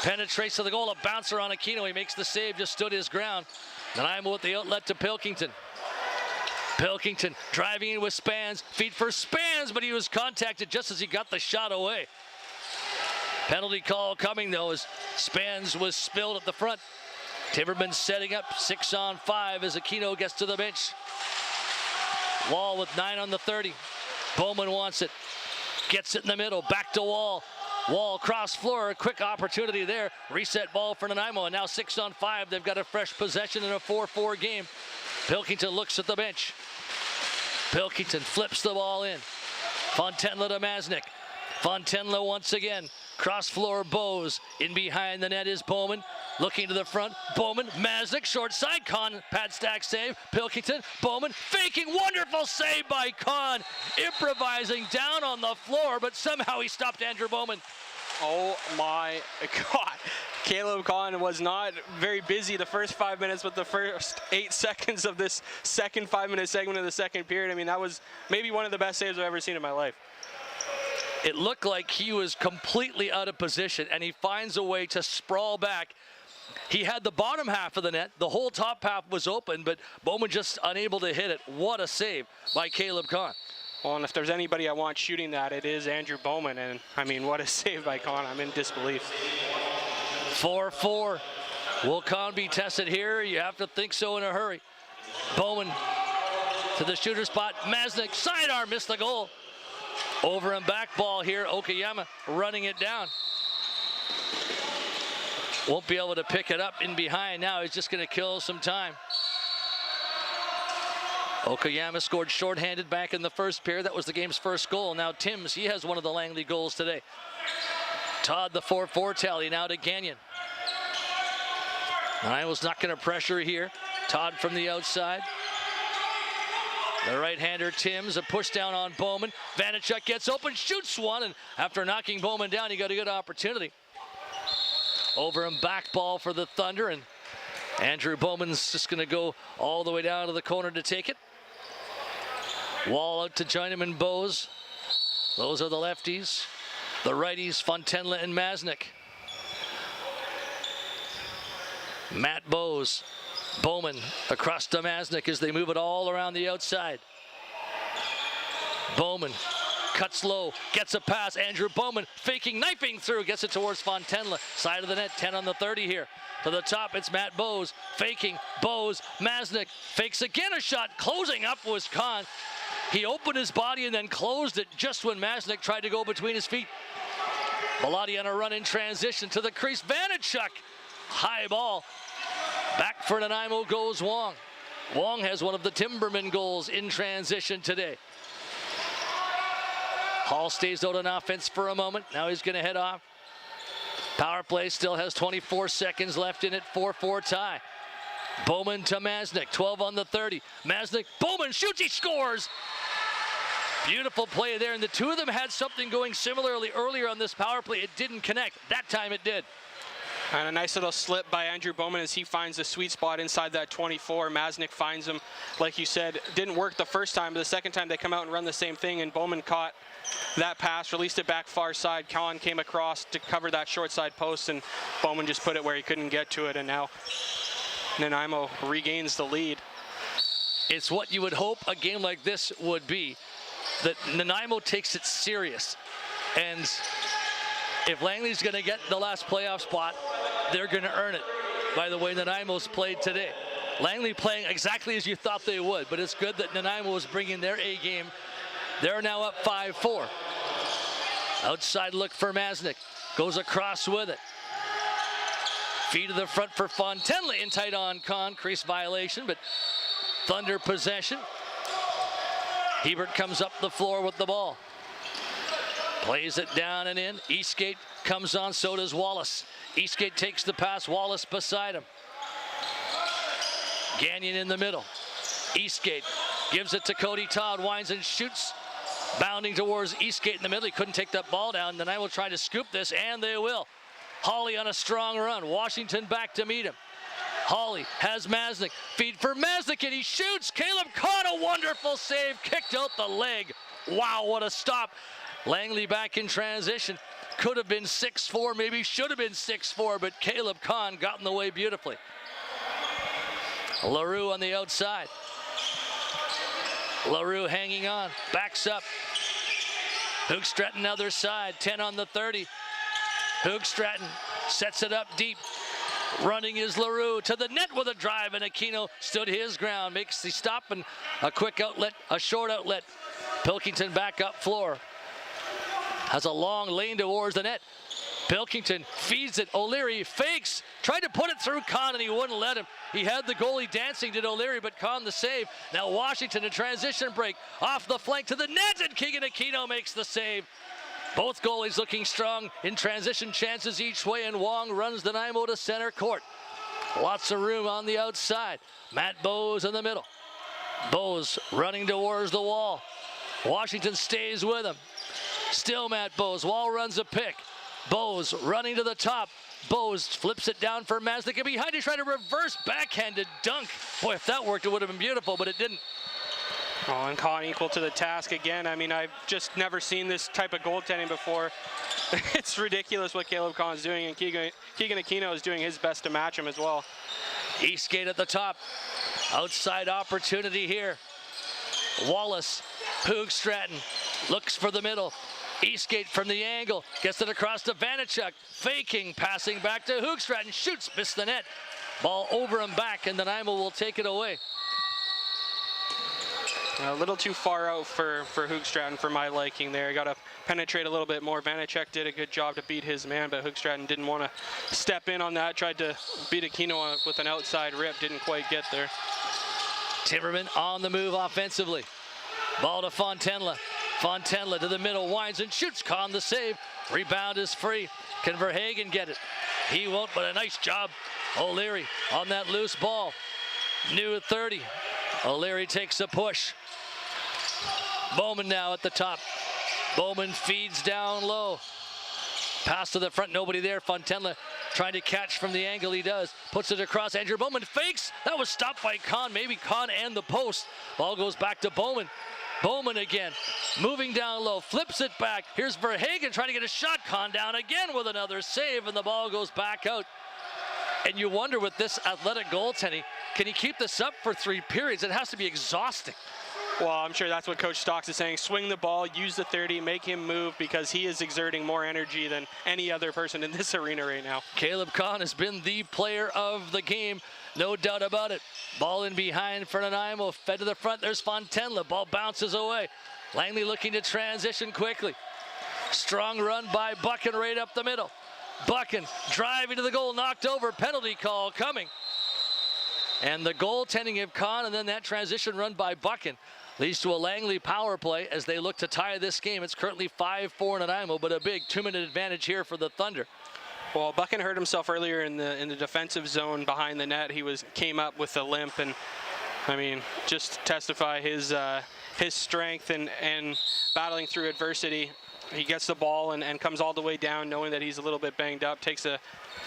penetrates to the goal. A bouncer on Aquino. He makes the save, just stood his ground. Nanaimo with the outlet to Pilkington. Pilkington driving in with Spans. Feet for Spans, but he was contacted just as he got the shot away. Penalty call coming, though, as Spans was spilled at the front. Timberman setting up 6-on-5 as Aquino gets to the bench. Wall with 9 on the 30. Bowman wants it. Gets it in the middle. Back to Wall. Wall cross floor. A quick opportunity there. Reset ball for Nanaimo. And now 6-on-5. They've got a fresh possession in a 4-4 game. Pilkington looks at the bench. Pilkington flips the ball in. Fontenla to Masnik. Fontenla once again. Cross floor Bose. In behind the net is Bowman. Looking to the front. Bowman. Masnik. Short side. Kahn. Pad stack save. Pilkington. Bowman. Faking. Wonderful save by Kahn. Improvising down on the floor, but somehow he stopped Andrew Bowman. Oh my God. Caleb Kahn was not very busy the first 5 minutes, but the first 8 seconds of this second 5-minute segment of the second period, I mean, that was maybe one of the best saves I've ever seen in my life. It looked like he was completely out of position, and he finds a way to sprawl back. He had the bottom half of the net. The whole top half was open, but Bowman just unable to hit it. What a save by Caleb Kahn. Well, and if there's anybody I want shooting that, it is Andrew Bowman. And, I mean, what a save by Kahn. I'm in disbelief. 4-4. Will Kahn be tested here? You have to think so in a hurry. Bowman to the shooter spot. Masnik, sidearm, missed the goal. Over and back ball here. Okayama running it down. Won't be able to pick it up in behind now. He's just going to kill some time. Okayama scored shorthanded back in the first period. That was the game's first goal. Now Timms, he has one of the Langley goals today. Todd, the 4-4 tally now to Gagnon. Niles not going to pressure here. Todd from the outside. The right-hander Timms, a push down on Bowman. Vanacek gets open, shoots one, and after knocking Bowman down, he got a good opportunity. Over and back ball for the Thunder, and Andrew Bowman's just going to go all the way down to the corner to take it. Wall out to join him in Bose. Those are the lefties. The righties, Fontenla and Masnik. Matt Bose. Bowman across to Masnik as they move it all around the outside. Bowman cuts low, gets a pass. Andrew Bowman faking, knifing through, gets it towards Fontenla. Side of the net, 10 on the 30 here. To the top, it's Matt Bose. Faking, Bose, Masnik fakes again a shot. Closing up was Kahn. He opened his body and then closed it just when Masnik tried to go between his feet. Bellotti on a run in transition to the crease. Vanacek, high ball. Back for Nanaimo goes Wong. Wong has one of the Timbermen goals in transition today. Hall stays out on offense for a moment. Now he's going to head off. Power play still has 24 seconds left in it. 4-4 tie. Bowman to Masnik. 12 on the 30. Masnik, Bowman shoots, he scores. Beautiful play there, and the two of them had something going similarly earlier on this power play. It didn't connect. That time it did. And a nice little slip by Andrew Bowman as he finds the sweet spot inside that 24. Masnik finds him, like you said, didn't work the first time, but the second time they come out and run the same thing, and Bowman caught that pass, released it back far side. Colin came across to cover that short side post, and Bowman just put it where he couldn't get to it, and now Nanaimo regains the lead. It's what you would hope a game like this would be, that Nanaimo takes it serious. And if Langley's going to get the last playoff spot, they're going to earn it by the way Nanaimo's played today. Langley playing exactly as you thought they would, but it's good that Nanaimo was bringing their A game. They're now up 5-4. Outside look for Masnick. Goes across with it. Feet to the front for Fontenla in tight on Con. Crease violation, but Thunder possession. Hebert comes up the floor with the ball. Plays it down and in. Eastgate comes on, so does Wallace. Eastgate takes the pass, Wallace beside him. Gagnon in the middle. Eastgate gives it to Cody Todd, winds and shoots. Bounding towards Eastgate in the middle. He couldn't take that ball down. Then I will try to scoop this, and they will. Hawley on a strong run. Washington back to meet him. Hawley has Masnick. Feed for Masnick, and he shoots. Caleb caught a wonderful save. Kicked out the leg. Wow, what a stop. Langley back in transition. Could have been 6-4, maybe should have been 6-4, but Caleb Kahn got in the way beautifully. LaRue on the outside. LaRue hanging on, backs up. Hoogstraten other side, 10 on the 30. Hoogstraten sets it up deep. Running is LaRue to the net with a drive, and Aquino stood his ground, makes the stop and a quick outlet, a short outlet. Pilkington back up floor. Has a long lane towards the net. Pilkington feeds it. O'Leary fakes. Tried to put it through Con, and he wouldn't let him. He had the goalie dancing, did O'Leary, but Con the save. Now Washington, a transition break. Off the flank to the net, and Keegan Aquino makes the save. Both goalies looking strong in transition chances each way, and Wong runs Nanaimo to center court. Lots of room on the outside. Matt Bowes in the middle. Bowes running towards the wall. Washington stays with him. Still Matt Bowes. Wall runs a pick. Bowes running to the top. Bowes flips it down for Masnick, and behind he tried a reverse backhanded dunk. Boy, if that worked, it would have been beautiful, but it didn't. Oh, and Con equal to the task again. I mean, I've just never seen this type of goaltending before. It's ridiculous what Caleb Con's doing, and Keegan Aquino is doing his best to match him as well. Eastgate at the top. Outside opportunity here. Wallace, Hoogstraten looks for the middle. Eastgate from the angle, gets it across to Vanachuk, faking, passing back to Hoogstraten, shoots, missed the net. Ball over and back, and Nanaimo will take it away. A little too far out for Hoogstraten for my liking there. Got to penetrate a little bit more. Vanachuk did a good job to beat his man, but Hoogstraten didn't want to step in on that. Tried to beat Aquino with an outside rip, didn't quite get there. Timbermen on the move offensively. Ball to Fontenla. Fontenla to the middle, winds and shoots. Con the save. Rebound is free. Can Verhagen get it? He won't, but a nice job. O'Leary on that loose ball. New at 30. O'Leary takes a push. Bowman now at the top. Bowman feeds down low. Pass to the front, nobody there. Fontenla trying to catch from the angle he does. Puts it across. Andrew Bowman fakes. That was stopped by Con. Maybe Con and the post. Ball goes back to Bowman. Bowman again, moving down low, flips it back. Here's Verhagen trying to get a shot. Con down again with another save, and the ball goes back out. And you wonder with this athletic goaltending, can he keep this up for 3 periods? It has to be exhausting. Well, I'm sure that's what Coach Stocks is saying. Swing the ball, use the 30, make him move, because he is exerting more energy than any other person in this arena right now. Caleb Con has been the player of the game, no doubt about it. Ball in behind for Nanaimo, fed to the front. There's Fontenla, ball bounces away. Langley looking to transition quickly. Strong run by Buchan right up the middle. Buchan driving to the goal, knocked over, penalty call coming. And the goaltending of Con, and then that transition run by Buchan leads to a Langley power play as they look to tie this game. It's currently 5-4 Nanaimo, but a big 2-minute advantage here for the Thunder. Well, Buchan hurt himself earlier in the defensive zone behind the net. He came up with a limp, and I mean, just testify his strength and battling through adversity. He gets the ball and comes all the way down, knowing that he's a little bit banged up. Takes a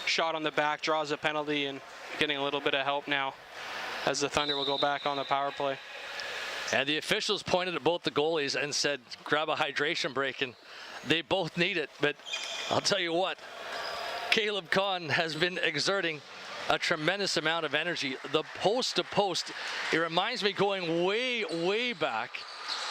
shot on the back, draws a penalty, and getting a little bit of help now as the Thunder will go back on the power play. And the officials pointed at both the goalies and said, grab a hydration break, and they both need it. But I'll tell you what, Caleb Con has been exerting a tremendous amount of energy. The post to post, it reminds me going way, way back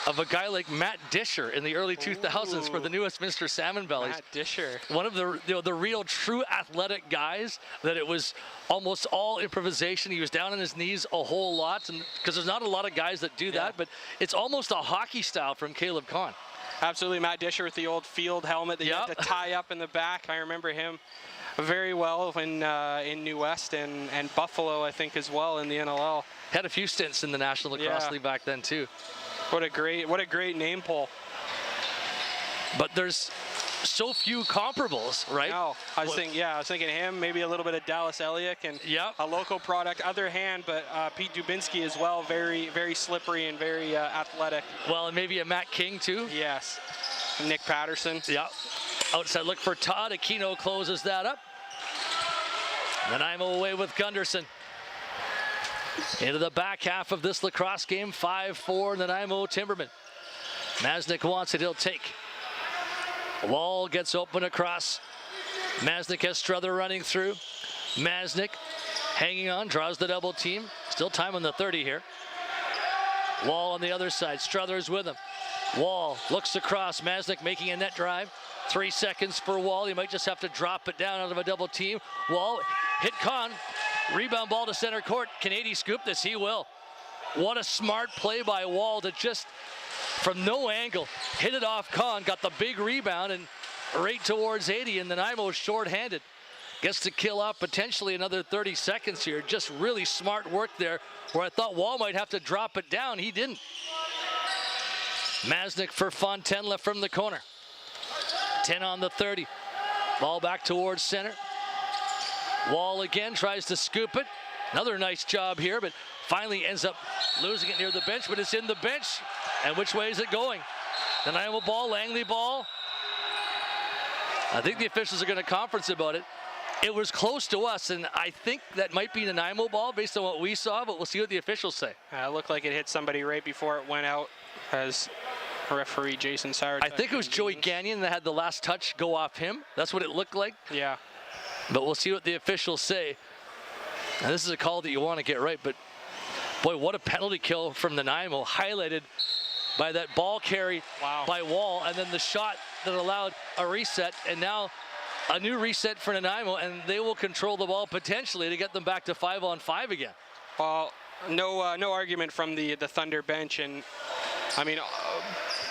of a guy like Matt Disher in the early 2000s for the New Westminster Salmon Bellies. Matt Disher. One of the real true athletic guys that it was almost all improvisation. He was down on his knees a whole lot, and because there's not a lot of guys that do that, but it's almost a hockey style from Caleb Kahn. Absolutely, Matt Disher with the old field helmet that you had to tie up in the back. I remember him very well when in New West and Buffalo, I think, as well in the NLL. Had a few stints in the National Lacrosse League back then too. What a great name pull. But there's so few comparables, right? No, I was thinking him, maybe a little bit of Dallas Elliott and a local product. Other hand, but Pete Dubinsky as well, very, very slippery and very athletic. Well, and maybe a Matt King too. Yes, Nick Patterson. Yeah, outside look for Todd. Aquino closes that up. Nanaimo away with Gunderson. Into the back half of this lacrosse game, 5-4 Nanaimo Timbermen. Masnick wants it, he'll take. Wall gets open across. Masnick has Struther running through. Masnick hanging on, draws the double team. Still time on the 30 here. Wall on the other side, Struther's with him. Wall looks across, Masnick making a net drive. 3 seconds for Wall, he might just have to drop it down out of a double team. Wall hit Kahn. Rebound ball to center court. Can 80 scoop this? He will. What a smart play by Wall to just, from no angle, hit it off Kahn, got the big rebound and right towards 80, and Nanaimo short-handed. Gets to kill off potentially another 30 seconds here. Just really smart work there, where I thought Wall might have to drop it down. He didn't. Masnick for Fontenla from the corner. 10 on the 30. Ball back towards center. Wall again tries to scoop it. Another nice job here, but finally ends up losing it near the bench, but it's in the bench. And which way is it going? Nanaimo ball, Langley ball. I think the officials are going to conference about it. It was close to us, and I think that might be Nanaimo ball based on what we saw, but we'll see what the officials say. It looked like it hit somebody right before it went out, as referee Jason Sauer. I think it was Joey Gagnon that had the last touch go off him. That's what it looked like. Yeah. But we'll see what the officials say. Now, this is a call that you want to get right, but boy, what a penalty kill from Nanaimo, highlighted by that ball carry by Wall, and then the shot that allowed a reset, and now a new reset for Nanaimo, and they will control the ball potentially to get them back to 5-on-5 again. Well, no argument from the Thunder bench, and I mean,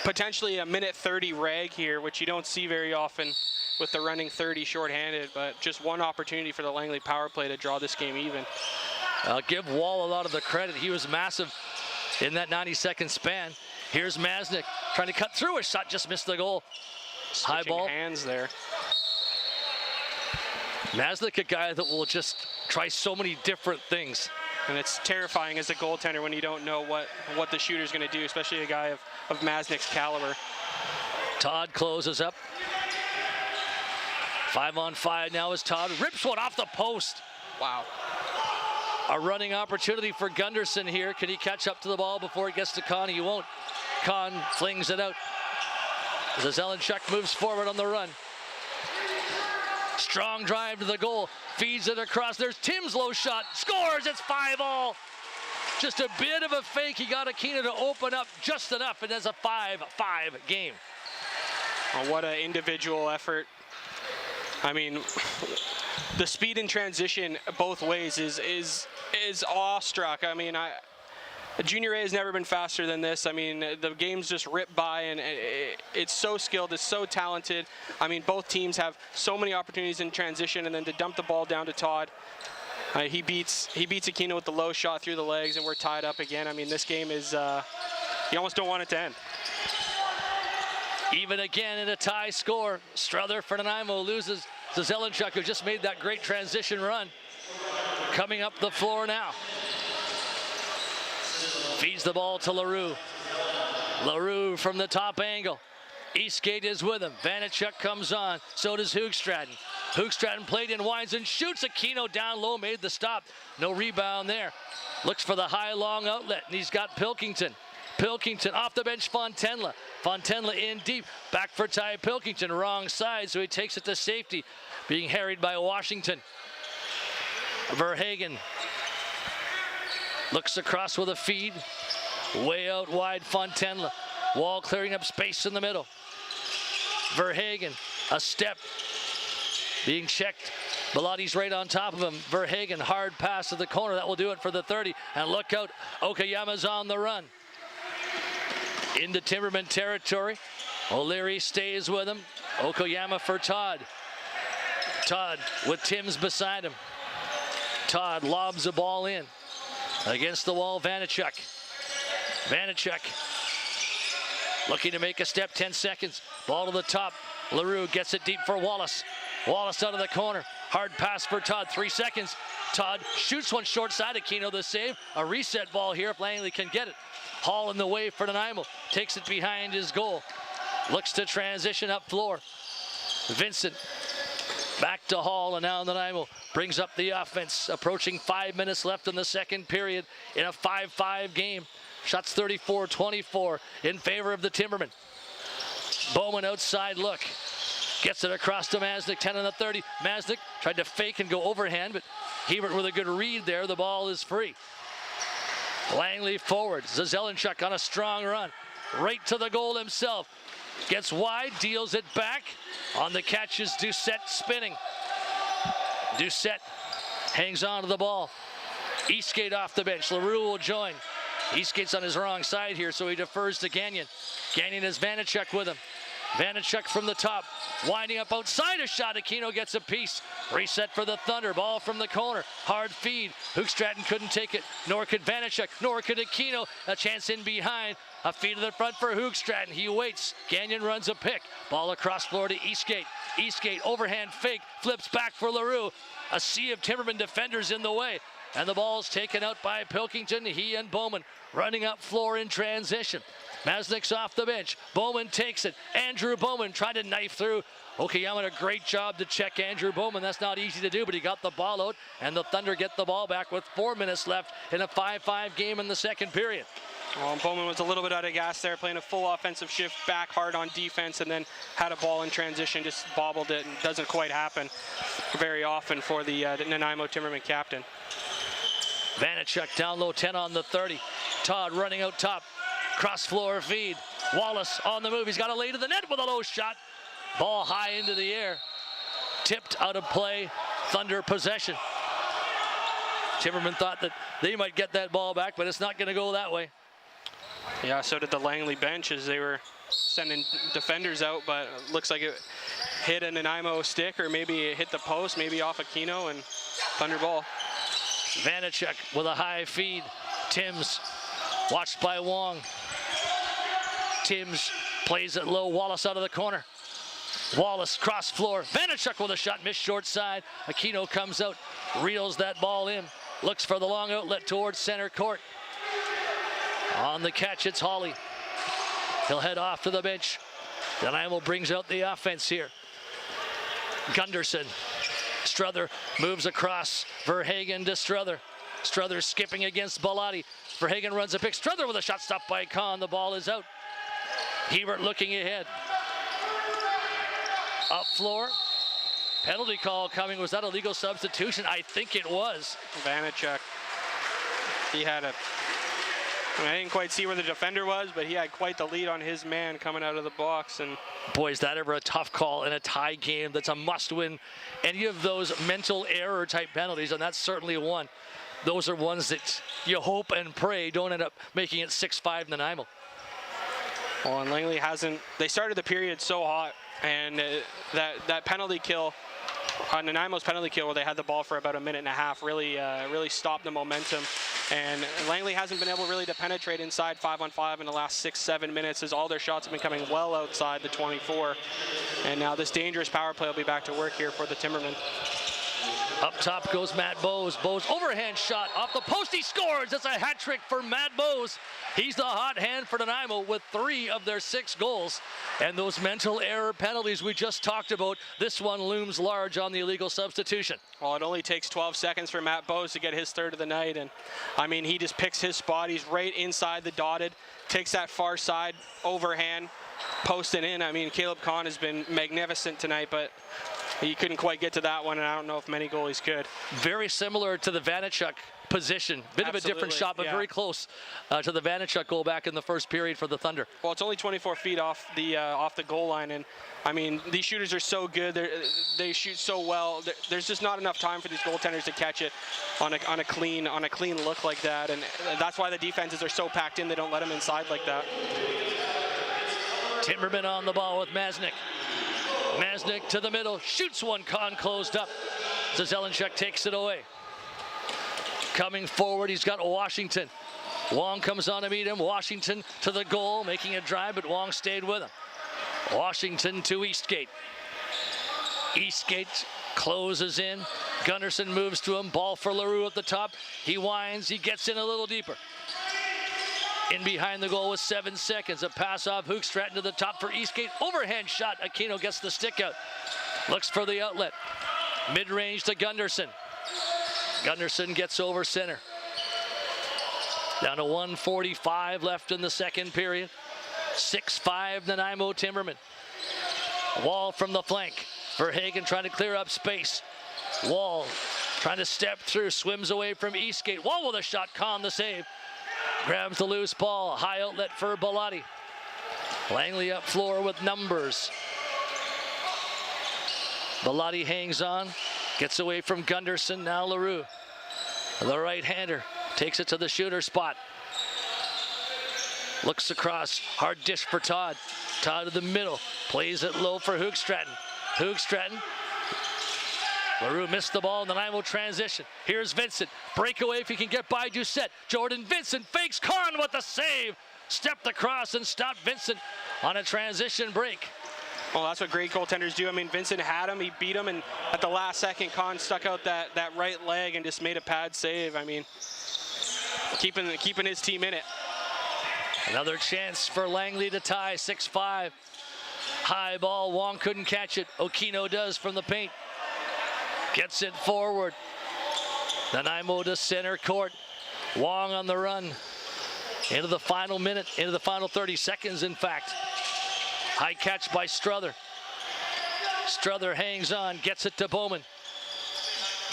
potentially a minute 30 rag here, which you don't see very often with the running 30 shorthanded, but just one opportunity for the Langley power play to draw this game even. I'll give Wall a lot of the credit. He was massive in that 90-second span. Here's Masnick trying to cut through. A shot just missed the goal. High ball. Hands there. Masnick, a guy that will just try so many different things. And it's terrifying as a goaltender when you don't know what the shooter's going to do, especially a guy of Masnick's caliber. Todd closes up. 5-on-5 now as Todd rips one off the post. Wow. A running opportunity for Gunderson here. Can he catch up to the ball before it gets to Kahn? He won't. Kahn flings it out. As Zelenchuk moves forward on the run. Strong drive to the goal. Feeds it across. There's Tim's low shot. Scores. It's 5-all. Just a bit of a fake. He got Aquino to open up just enough, and it's a 5-5 game. Oh, what an individual effort. I mean, the speed in transition both ways is awestruck. I mean, Junior A has never been faster than this. I mean, the games just rip by, and it's so skilled, it's so talented. I mean, both teams have so many opportunities in transition, and then to dump the ball down to Todd. He beats Aquino with the low shot through the legs, and we're tied up again. I mean, this game is, you almost don't want it to end. Even again in a tie score. Struther for Nanaimo loses to Zelenchuk, who just made that great transition run. Coming up the floor now. Feeds the ball to LaRue. LaRue from the top angle. Eastgate is with him. Vanachuk comes on. So does Hoogstraten. Hoogstraten played in, winds and shoots. Aquino down low, made the stop. No rebound there. Looks for the high long outlet, and he's got Pilkington. Pilkington off the bench, Fontenla. Fontenla in deep, back for Ty Pilkington, wrong side, so he takes it to safety, being harried by Washington. Verhagen looks across with a feed, way out wide Fontenla. Wall clearing up space in the middle. Verhagen, a step, being checked. Belotti's right on top of him. Verhagen, hard pass to the corner. That will do it for the 30. And look out, Okayama's on the run. Into Timberman territory. O'Leary stays with him. Okayama for Todd. Todd with Timms beside him. Todd lobs the ball in. Against the wall, Vanachuk. Vanachuk looking to make a step, 10 seconds. Ball to the top. LaRue gets it deep for Wallace. Wallace out of the corner. Hard pass for Todd, 3 seconds. Todd shoots one short side. Aquino the save. A reset ball here if Langley can get it. Hall in the way for Nanaimo. Takes it behind his goal. Looks to transition up floor. Vincent back to Hall, and now Nanaimo brings up the offense. Approaching 5 minutes left in the second period in a 5-5 game. Shots 34-24 in favor of the Timbermen. Bowman outside look. Gets it across to Masnick, 10 on the 30. Masnick tried to fake and go overhand, but Hebert with a good read there. The ball is free. Langley forward. Zelenchuk on a strong run. Right to the goal himself. Gets wide, deals it back. On the catch is Doucette spinning. Doucette hangs on to the ball. Eastgate off the bench. LaRue will join. Eastgate's on his wrong side here, so he defers to Gagnon. Gagnon has Vanachuk with him. Vanachuk from the top, winding up outside a shot. Aquino gets a piece. Reset for the Thunder. Ball from the corner. Hard feed. Hoogstraten couldn't take it, nor could Vanachuk, nor could Aquino. A chance in behind. A feed to the front for Hoogstraten. He waits. Gagnon runs a pick. Ball across floor to Eastgate. Eastgate overhand fake. Flips back for LaRue. A sea of Timberman defenders in the way. And the ball's taken out by Pilkington. He and Bowman running up floor in transition. Masnick's off the bench. Bowman takes it. Andrew Bowman tried to knife through. Okayama did a great job to check Andrew Bowman. That's not easy to do, but he got the ball out, and the Thunder get the ball back with 4 minutes left in a 5-5 game in the second period. Well, Bowman was a little bit out of gas there, playing a full offensive shift, back hard on defense, and then had a ball in transition, just bobbled it, and doesn't quite happen very often for the Nanaimo Timberman captain. Vanachuk down low, 10 on the 30. Todd running out top. Cross floor feed. Wallace on the move. He's got to lay to the net with a low shot. Ball high into the air. Tipped out of play. Thunder possession. Timberman thought that they might get that ball back, but it's not going to go that way. Yeah, so did the Langley bench as they were sending defenders out, but it looks like it hit a Nanaimo stick, or maybe it hit the post, maybe off Aquino, and Thunder ball. Vanachuk with a high feed. Timms watched by Wong. Timms plays it low. Wallace out of the corner. Wallace cross floor. Vanachuk with a shot, missed short side. Aquino comes out, reels that ball in. Looks for the long outlet towards center court. On the catch, it's Hawley. He'll head off to the bench. Nanaimo brings out the offense here. Gunderson. Struther moves across. Verhagen to Struther. Struther skipping against Bellotti. Verhagen runs a pick. Struther with a shot stopped by Kahn. The ball is out. Hebert looking ahead. Up floor. Penalty call coming. Was that a legal substitution? I think it was. Vanachuk. He had a... I didn't quite see where the defender was, but he had quite the lead on his man coming out of the box. And boy, is that ever a tough call in a tie game that's a must-win. Any of those mental error type penalties, and that's certainly one. Those are ones that you hope and pray don't end up making it 6-5 Nanaimo. Well, and Langley hasn't... They started the period so hot, and that penalty kill, Nanaimo's penalty kill where they had the ball for about a minute and a half, really stopped the momentum. And Langley hasn't been able really to penetrate inside 5-on-5 in the last 6-7 minutes, as all their shots have been coming well outside the 24. And now this dangerous power play will be back to work here for the Timbermen. Up top goes Matt Bowes. Bowes overhand shot off the post. He scores. That's a hat trick for Matt Bowes. He's the hot hand for Nanaimo with 3 of their 6 goals. And those mental error penalties we just talked about, this one looms large on the illegal substitution. Well, it only takes 12 seconds for Matt Bowes to get his 3rd of the night. And I mean, he just picks his spot. He's right inside the dotted, takes that far side overhand, posting in. I mean, Caleb Kahn has been magnificent tonight, but he couldn't quite get to that one, and I don't know if many goalies could. Very similar to the Vanachuk position. Bit of a different shot, but very close to the Vanachuk goal back in the first period for the Thunder. Well, it's only 24 feet off the goal line, and I mean, these shooters are so good. They shoot so well. There's just not enough time for these goaltenders to catch it on a clean look like that, and that's why the defenses are so packed in. They don't let them inside like that. Timbermen on the ball with Masnik. Masnik to the middle, shoots one. Kahn closed up. Zelenchuk takes it away. Coming forward, he's got Washington. Wong comes on to meet him. Washington to the goal, making a drive, but Wong stayed with him. Washington to Eastgate. Eastgate closes in. Gunnarsson moves to him. Ball for LaRue at the top. He winds. He gets in a little deeper. In behind the goal with 7 seconds. A pass off Hoogstraten to the top for Eastgate. Overhand shot. Aquino gets the stick out. Looks for the outlet. Mid-range to Gunnarsson. Gunnarsson gets over center. Down to 1:45 left in the second period. 6-5 Nanaimo Timbermen. Wall from the flank. Verhagen trying to clear up space. Wall trying to step through, swims away from Eastgate. Wall with a shot, Kahn the save. Grabs the loose ball, high outlet for Bellotti. Langley up floor with numbers. Bellotti hangs on, gets away from Gunnarsson, now LaRue. The right-hander takes it to the shooter spot. Looks across, hard dish for Todd. Todd to the middle, plays it low for Hoogstraten. Hoogstraten. LaRue missed the ball in the Nanaimo transition. Here's Vincent, breakaway if he can get by Doucette. Jordan Vincent fakes, Kahn with the save. Stepped across and stopped Vincent on a transition break. Well, that's what great goaltenders do. I mean, Vincent had him, he beat him, and at the last second, Kahn stuck out that right leg and just made a pad save. I mean, keeping his team in it. Another chance for Langley to tie, 6-5. High ball, Wong couldn't catch it. Aquino does from the paint. Gets it forward. Nanaimo to center court. Wong on the run. Into the final minute, into the final 30 seconds, in fact. High catch by Struther. Struther hangs on, gets it to Bowman.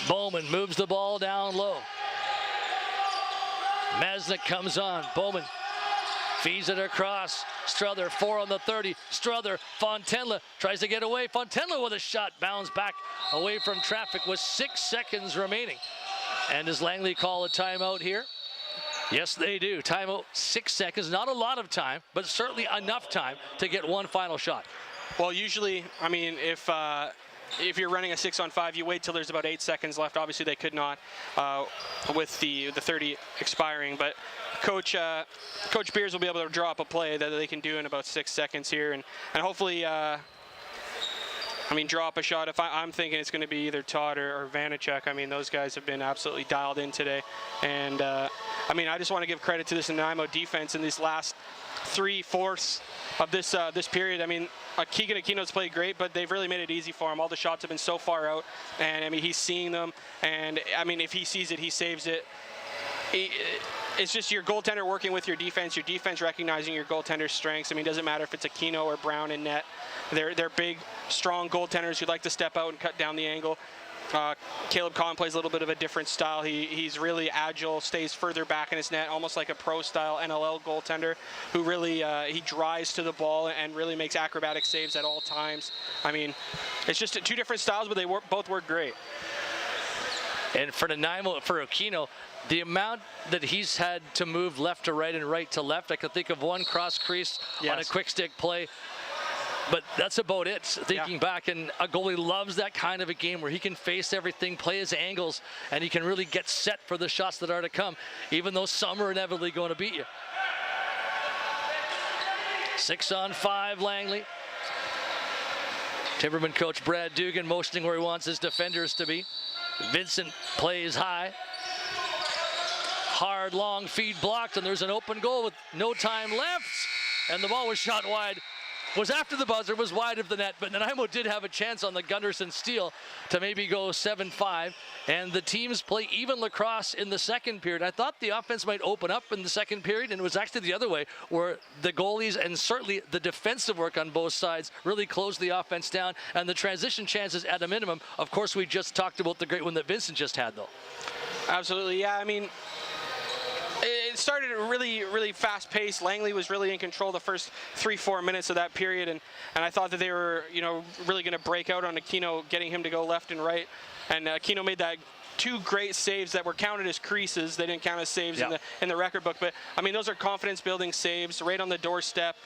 Bowman moves the ball down low. Masnik comes on, Bowman feeds it across. Struther, 4 on the 30. Struther, Fontenla tries to get away. Fontenla with a shot, bounds back away from traffic with 6 seconds remaining. And does Langley call a timeout here? Yes, they do. Timeout, 6 seconds. Not a lot of time, but certainly enough time to get one final shot. Well, usually, I mean, if you're running a 6-on-5, you wait till there's about 8 seconds left. Obviously, they could not with the 30 expiring, but Coach Beers will be able to draw up a play that they can do in about 6 seconds here, and hopefully, I mean, draw up a shot. If I'm thinking it's going to be either Todd or Vanachuk. I mean, those guys have been absolutely dialed in today, and I mean, I just want to give credit to this Nanaimo defense in these last 3/4 of this period. I mean, Keegan Aquino's played great, but they've really made it easy for him. All the shots have been so far out, and I mean, he's seeing them, and I mean, if he sees it, he saves it. It's just your goaltender working with your defense recognizing your goaltender's strengths. I mean, it doesn't matter if it's Aquino or Brown in net. They're big, strong goaltenders who like to step out and cut down the angle. Caleb Kahn plays a little bit of a different style. He's really agile, stays further back in his net, almost like a pro-style NLL goaltender who really, he drives to the ball and really makes acrobatic saves at all times. I mean, it's just 2 different styles, but they both work great. And for Nanaimo, for Aquino, the amount that he's had to move left to right and right to left, I could think of one cross crease on a quick stick play. But that's about it, thinking back, and a goalie loves that kind of a game where he can face everything, play his angles, and he can really get set for the shots that are to come, even though some are inevitably going to beat you. 6-on-5, Langley. Timberman coach Brad Dugan motioning where he wants his defenders to be. Vincent plays high. Hard, long feed blocked, and there's an open goal with no time left. And the ball was shot wide was after the buzzer, was wide of the net, but Nanaimo did have a chance on the Gunderson steal to maybe go 7-5, and the teams play even lacrosse in the second period. I thought the offense might open up in the second period, and it was actually the other way, where the goalies and certainly the defensive work on both sides really closed the offense down, and the transition chances at a minimum. Of course, we just talked about the great one that Vincent just had, though. Absolutely, yeah. I mean, it started really fast-paced. Langley was really in control the first 3-4 minutes of that period, and I thought that they were, really going to break out on Aquino, getting him to go left and right. And Aquino made that 2 great saves that were counted as creases. They didn't count as saves in the record book, but I mean, those are confidence-building saves right on the doorstep.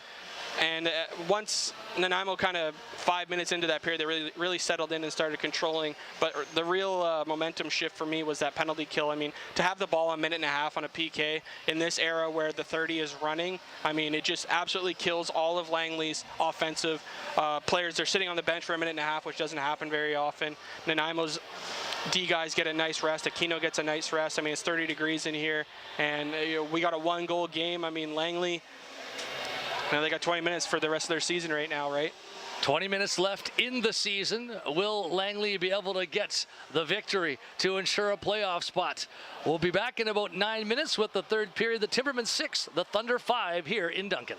And once Nanaimo kind of 5 minutes into that period, they really settled in and started controlling. But the real momentum shift for me was that penalty kill. I mean, to have the ball a minute and a half on a PK in this era where the 30 is running, I mean, it just absolutely kills all of Langley's offensive players. They're sitting on the bench for a minute and a half, which doesn't happen very often. Nanaimo's D guys get a nice rest. Aquino gets a nice rest. I mean, it's 30 degrees in here, and we got a 1-goal game. I mean, Langley, they got 20 minutes for the rest of their season right now, right? 20 minutes left in the season. Will Langley be able to get the victory to ensure a playoff spot? We'll be back in about 9 minutes with the third period. The Timbermen 6, the Thunder 5 here in Duncan.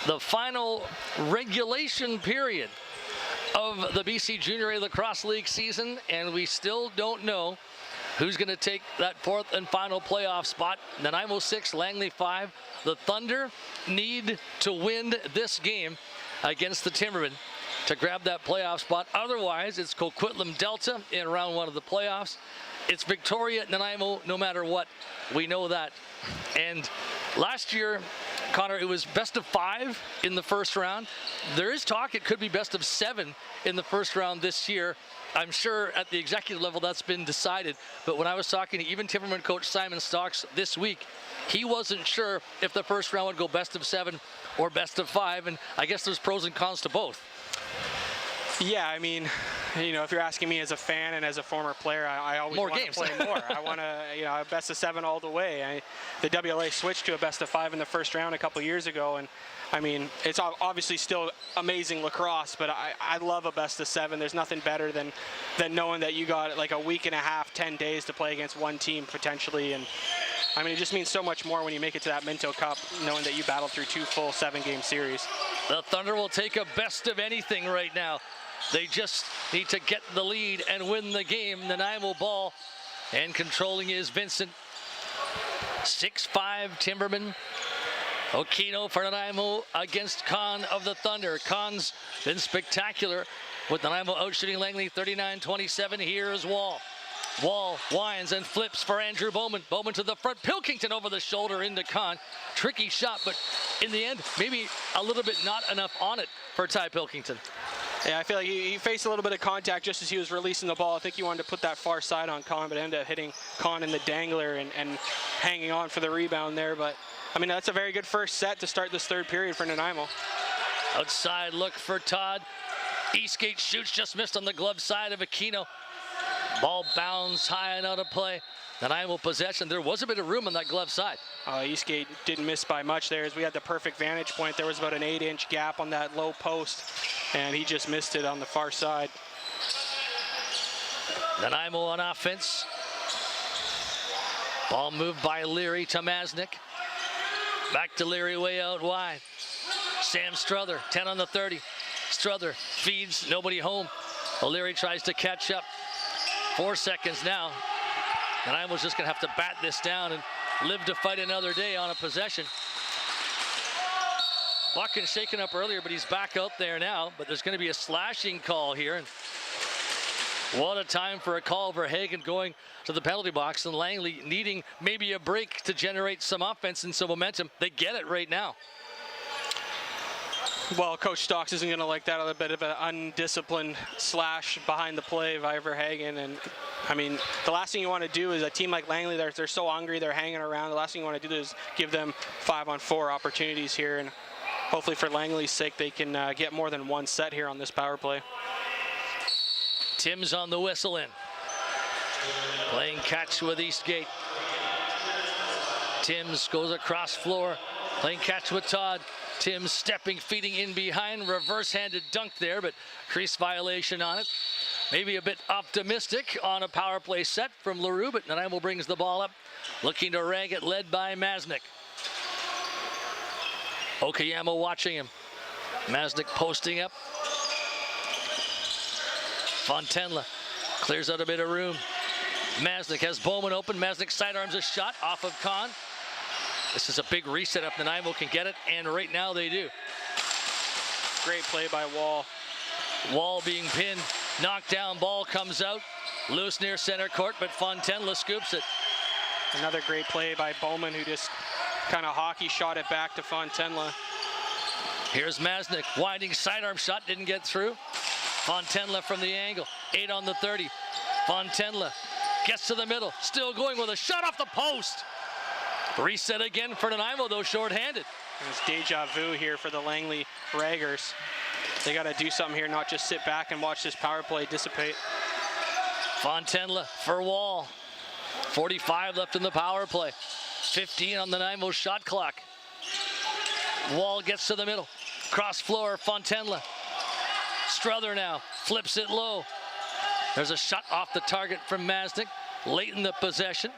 the final regulation period of the BC Junior A Lacrosse League season, and we still don't know who's going to take that fourth and final playoff spot. Nanaimo 6, Langley 5. The Thunder need to win this game against the Timbermen to grab that playoff spot. Otherwise, it's Coquitlam Delta in round 1 of the playoffs. It's Victoria, Nanaimo, no matter what. We know that. And last year, Connor, it was best of 5 in the first round. There is talk it could be best of 7 in the first round this year. I'm sure at the executive level that's been decided. But when I was talking to even Timberman coach Simon Stocks this week, he wasn't sure if the first round would go best of 7 or best of 5. And I guess there's pros and cons to both. Yeah, I mean, you know, if you're asking me as a fan and as a former player, I always want to play more. I want to, you know, a best of 7 all the way. The WLA switched to a best of 5 in the first round a couple years ago, and I mean, it's obviously still amazing lacrosse, but I love a best of 7. There's nothing better than knowing that you got like a week and a half, 10 days to play against one team potentially, and I mean, it just means so much more when you make it to that Minto Cup, knowing that you battled through 2 full 7-game series. The Thunder will take a best of anything right now. They just need to get the lead and win the game. Nanaimo ball, and controlling is Vincent. 6-5 Timberman. Okino for Nanaimo against Kahn of the Thunder. Kahn's been spectacular with Nanaimo outshooting Langley 39-27. Here's Wall. Wall winds and flips for Andrew Bowman. Bowman to the front. Pilkington over the shoulder into Kahn. Tricky shot, but in the end, maybe a little bit not enough on it for Ty Pilkington. Yeah, I feel like he faced a little bit of contact just as he was releasing the ball. I think he wanted to put that far side on Kahn, but ended up hitting Kahn in the dangler and hanging on for the rebound there. But, I mean, that's a very good first set to start this third period for Nanaimo. Outside look for Todd. Eastgate shoots, just missed on the glove side of Aquino. Ball bounds high and out of play. Nanaimo possession. There was a bit of room on that glove side. Eastgate didn't miss by much there as we had the perfect vantage point. There was about an 8-inch gap on that low post, and he just missed it on the far side. Nanaimo on offense. Ball moved by Leary to Masnick. Back to Leary way out wide. Sam Struther, 10 on the 30. Struther feeds, nobody home. O'Leary tries to catch up. 4 seconds now. Nanaimo's just gonna have to bat this down and live to fight another day on a possession. Buchan shaken up earlier, but he's back out there now. But there's gonna be a slashing call here. And what a time for a call for Hagen going to the penalty box, and Langley needing maybe a break to generate some offense and some momentum. They get it right now. Well, Coach Stocks isn't going to like that. A bit of an undisciplined slash behind the play by Verhagen. And, I mean, the last thing you want to do is a team like Langley, they're so hungry, they're hanging around. The last thing you want to do is give them 5-on-4 opportunities here. And hopefully for Langley's sake, they can get more than one set here on this power play. Tim's on the whistle in. Playing catch with Eastgate. Timms goes across floor. Playing catch with Todd. Timms stepping, feeding in behind, reverse-handed dunk there, but crease violation on it. Maybe a bit optimistic on a power play set from LaRue, but Nanaimo brings the ball up, looking to rag it, led by Masnick. Okayama watching him. Masnick posting up. Fontenla clears out a bit of room. Masnick has Bowman open. Masnick sidearms a shot off of Kahn. This is a big reset if Nanaimo can get it, and right now they do. Great play by Wall. Wall being pinned, knocked down, ball comes out. Loose near center court, but Fontenla scoops it. Another great play by Bowman, who just kind of hockey shot it back to Fontenla. Here's Masnick, winding sidearm shot, didn't get through. Fontenla from the angle, 8 on the 30. Fontenla gets to the middle, still going with a shot off the post. Reset again for Nanaimo, though shorthanded. It's deja vu here for the Langley Raggers. They got to do something here, not just sit back and watch this power play dissipate. Fontenla for Wall. 45 left in the power play. 15 on the Nanaimo shot clock. Wall gets to the middle. Cross floor, Fontenla. Struther now, flips it low. There's a shot off the target from Masnick, late in the possession.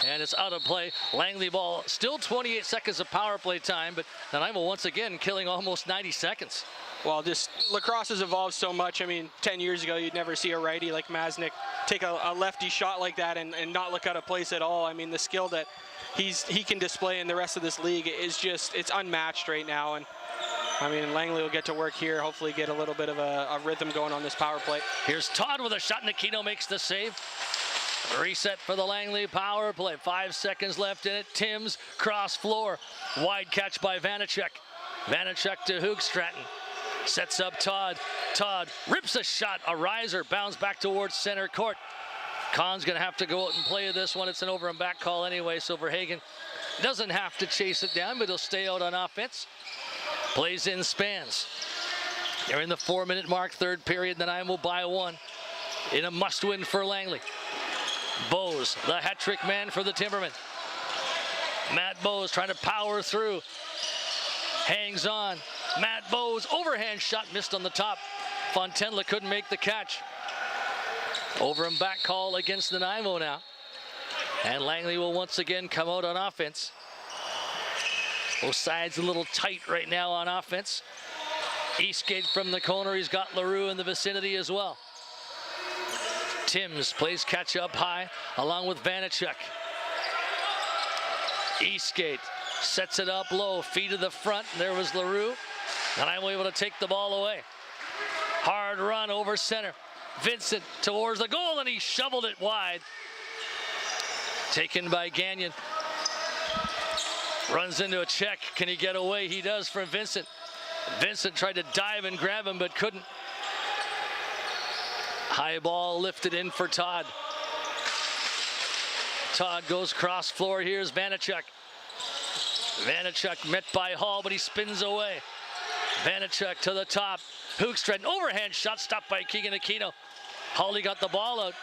And it's out of play. Langley ball, still 28 seconds of power play time, but Nanaimo once again killing almost 90 seconds. Well, just lacrosse has evolved so much. I mean, 10 years ago, you'd never see a righty like Masnick take a lefty shot like that and not look out of place at all. I mean, the skill that he can display in the rest of this league is just, it's unmatched right now. And I mean, Langley will get to work here, hopefully get a little bit of a rhythm going on this power play. Here's Todd with a shot. Aquino makes the save. Reset for the Langley power play. 5 seconds left in it. Timms, cross floor. Wide catch by Vanacek. Vanacek to Hoogstraten. Sets up Todd. Todd rips a shot, a riser, bounds back towards center court. Kahn's gonna have to go out and play this one. It's an over and back call anyway, so Verhagen doesn't have to chase it down, but he'll stay out on offense. Plays in spans. They're in the 4-minute mark, third period. Nanaimo by 1 in a must-win for Langley. Bowes, the hat-trick man for the Timbermen. Matt Bowes trying to power through. Hangs on. Matt Bowes, overhand shot, missed on the top. Fontenla couldn't make the catch. Over and back call against Nanaimo now. And Langley will once again come out on offense. Both sides a little tight right now on offense. Eastgate from the corner. He's got LaRue in the vicinity as well. Timms plays catch up high along with Vanacek. Eastgate sets it up low, feet to the front. There was LaRue. And I'm able to take the ball away. Hard run over center. Vincent towards the goal, and he shoveled it wide. Taken by Gagnon. Runs into a check. Can he get away? He does from Vincent. Vincent tried to dive and grab him, but couldn't. High ball lifted in for Todd. Todd goes cross floor. Here's Vanacek. Vanacek met by Hall, but he spins away. Vanacek to the top. Hoogstraten, overhand shot stopped by Keegan Aquino. Hawley got the ball out.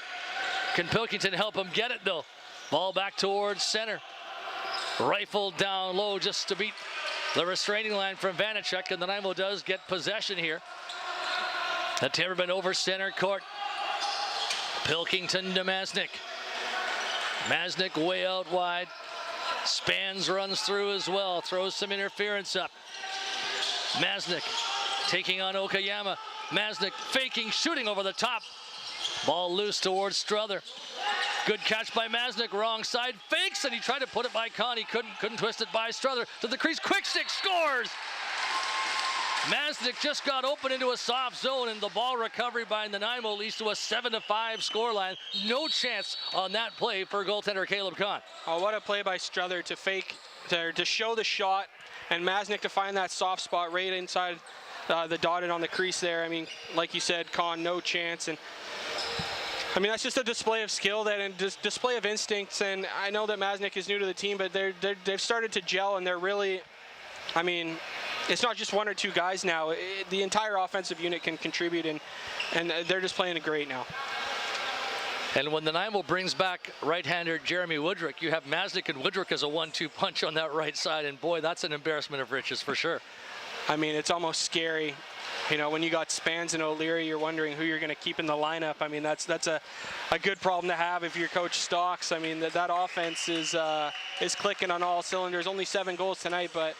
Can Pilkington help him get it though? Ball back towards center. Rifled down low just to beat the restraining line from Vanacek, and the Nanaimo does get possession here. The Timbermen over center court. Pilkington to Masnick. Masnick way out wide. Spans runs through as well, throws some interference up. Masnick taking on Okayama. Masnick faking, shooting over the top. Ball loose towards Strother. Good catch by Masnick, wrong side, fakes, and he tried to put it by Kahn. He couldn't twist it by Strother. To the crease, quick stick, scores! Masnick just got open into a soft zone, and the ball recovery by Nanaimo leads to a 7-5 scoreline. No chance on that play for goaltender Caleb Kahn. Oh, what a play by Strother to fake, to show the shot, and Masnick to find that soft spot right inside the dotted on the crease there. I mean, like you said, Kahn, no chance. And I mean, that's just a display of skill and display of instincts. And I know that Masnick is new to the team, but they've started to gel, and they're really, I mean, it's not just one or two guys now. The entire offensive unit can contribute, and they're just playing it great now. And when Nanaimo brings back right-hander Jeremy Woodrick, you have Masnick and Woodrick as a 1-2 punch on that right side, and boy, that's an embarrassment of riches for sure. I mean, it's almost scary. You know, when you got Spans and O'Leary, you're wondering who you're going to keep in the lineup. I mean, that's a good problem to have if you're Coach Stocks. I mean, that offense is clicking on all cylinders. Only 7 goals tonight, but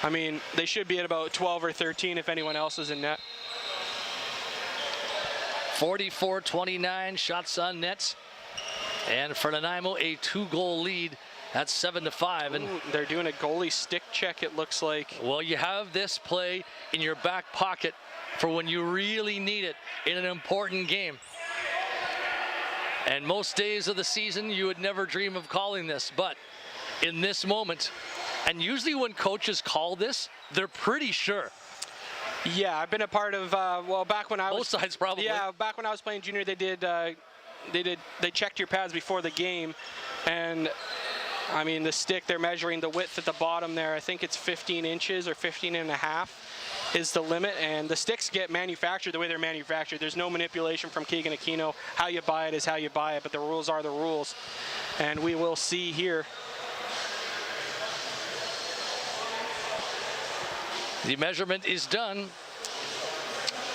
I mean, they should be at about 12 or 13 if anyone else is in net. 44-29 shots on net. And for Nanaimo, a 2-goal lead. That's 7-5. And ooh, they're doing a goalie stick check, it looks like. Well, you have this play in your back pocket for when you really need it in an important game. And most days of the season, you would never dream of calling this. But in this moment, and usually when coaches call this, they're pretty sure. Yeah, I've been a part of, well, back when I was... Both sides probably. Yeah, back when I was playing junior, they checked your pads before the game. And I mean, the stick, they're measuring the width at the bottom there. I think it's 15 inches or 15 and a half is the limit. And the sticks get manufactured the way they're manufactured. There's no manipulation from Keegan Aquino. How you buy it is how you buy it, but the rules are the rules. And we will see here. The measurement is done.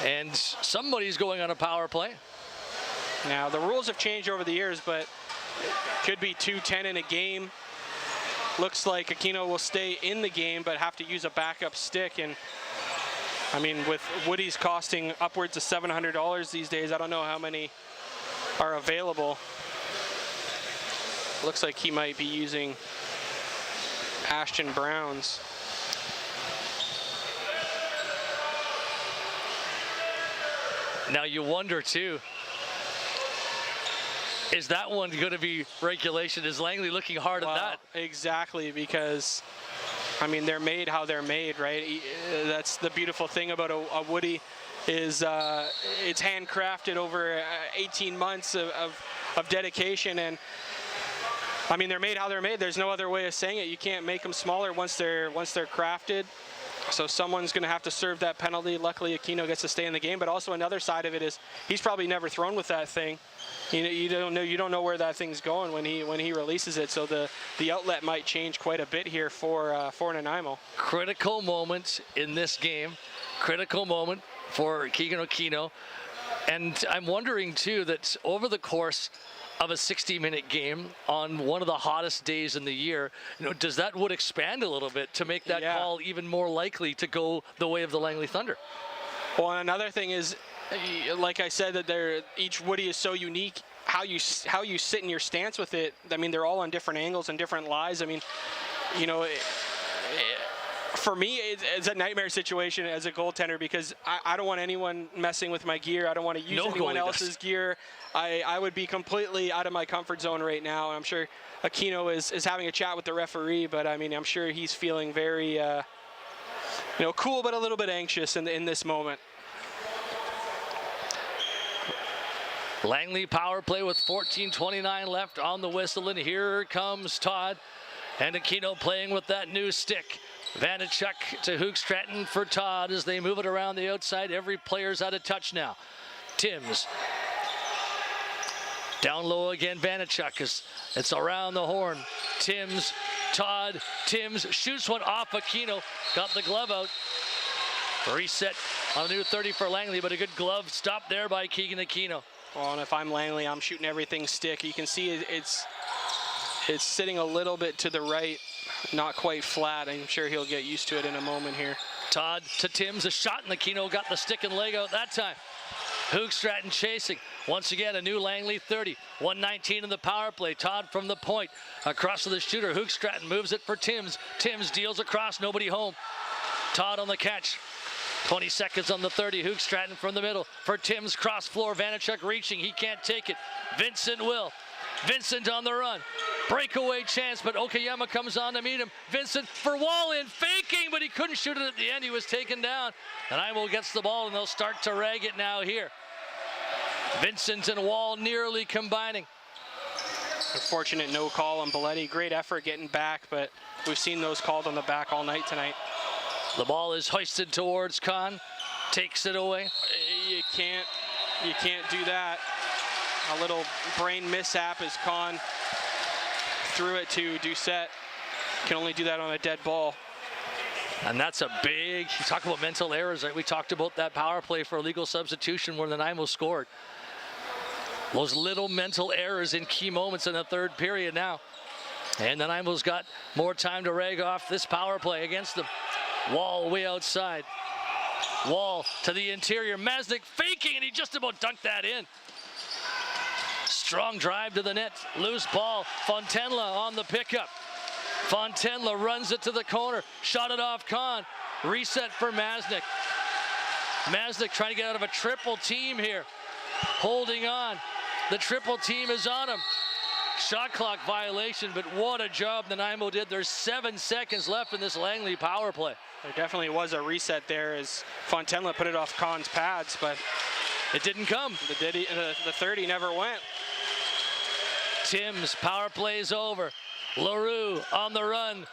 And somebody's going on a power play. Now, the rules have changed over the years, but Could be 2-10 in a game. Looks like Aquino will stay in the game, but have to use a backup stick. And I mean, with Woody's costing upwards of $700 these days, I don't know how many are available. Looks like he might be using Ashton Brown's. Now you wonder too, is that one going to be regulation? Is Langley looking hard at that? Exactly, because I mean, they're made how they're made, right? That's the beautiful thing about a Woody, is it's handcrafted over 18 months of dedication. And I mean, they're made how they're made. There's no other way of saying it. You can't make them smaller once they're crafted. So someone's going to have to serve that penalty. Luckily, Aquino gets to stay in the game. But also another side of it is he's probably never thrown with that thing. You don't know where that thing's going when he releases it. So the outlet might change quite a bit here for Nanaimo. Critical moment in this game. Critical moment for Keegan Aquino. And I'm wondering too that over the course of a 60-minute game on one of the hottest days in the year, does that would expand a little bit to make that call even more likely to go the way of the Langley Thunder? Well, another thing is, like I said, that each Woody is so unique. How you sit in your stance with it. I mean, they're all on different angles and different lies. I mean, for me, it's a nightmare situation as a goaltender, because I don't want anyone messing with my gear. I don't want to use anyone else's gear. I would be completely out of my comfort zone right now. I'm sure Aquino is having a chat with the referee, but I mean, I'm sure he's feeling very, cool, but a little bit anxious in this moment. Langley power play with 14:29 left on the whistle, and here comes Todd. And Aquino playing with that new stick. Vanachuk to Hoogstraten for Todd as they move it around the outside. Every player's out of touch now. Timms. Down low again, Vanachuk. It's around the horn. Timms, Todd, Timms shoots one off Aquino. Got the glove out. Reset on a new 30 for Langley, but a good glove stop there by Keegan Aquino. Well, and if I'm Langley, I'm shooting everything stick. You can see it's sitting a little bit to the right, not quite flat. I'm sure he'll get used to it in a moment here. Todd to Timms, a shot, and Aquino got the stick and leg out that time. Hoogstraten chasing. Once again, a new Langley 30. 1:19 in the power play. Todd from the point. Across to the shooter. Hoogstraten moves it for Timms. Timms deals across, nobody home. Todd on the catch. 20 seconds on the 30. Hoogstraten from the middle. For Timms, cross floor. Vanachuk reaching. He can't take it. Vincent will. Vincent on the run. Breakaway chance, but Okayama comes on to meet him. Vincent for Wall in, faking, but he couldn't shoot it at the end. He was taken down. Nanaimo gets the ball, and they'll start to rag it now here. Vincent and Wall nearly combining. Unfortunate no call on Belletti. Great effort getting back, but we've seen those called on the back all night tonight. The ball is hoisted towards Kahn. Takes it away. You can't do that. A little brain mishap as Kahn threw it to Doucette. Can only do that on a dead ball. And that's a big, you talk about mental errors, right? We talked about that power play for illegal substitution where Nanaimo scored. Those little mental errors in key moments in the third period now. And Nanaimo's got more time to rag off this power play against them. Wall way outside. Wall to the interior. Masnick faking, and he just about dunked that in. Strong drive to the net. Loose ball. Fontenla on the pickup. Fontenla runs it to the corner. Shot it off Kahn. Reset for Masnick. Masnick trying to get out of a triple team here. Holding on. The triple team is on him. Shot clock violation, but what a job Nanaimo did. There's 7 seconds left in this Langley power play. There definitely was a reset there as Fontenla put it off Kahn's pads, but it didn't come. The 30 never went. Timms, power play's over. LaRue on the run.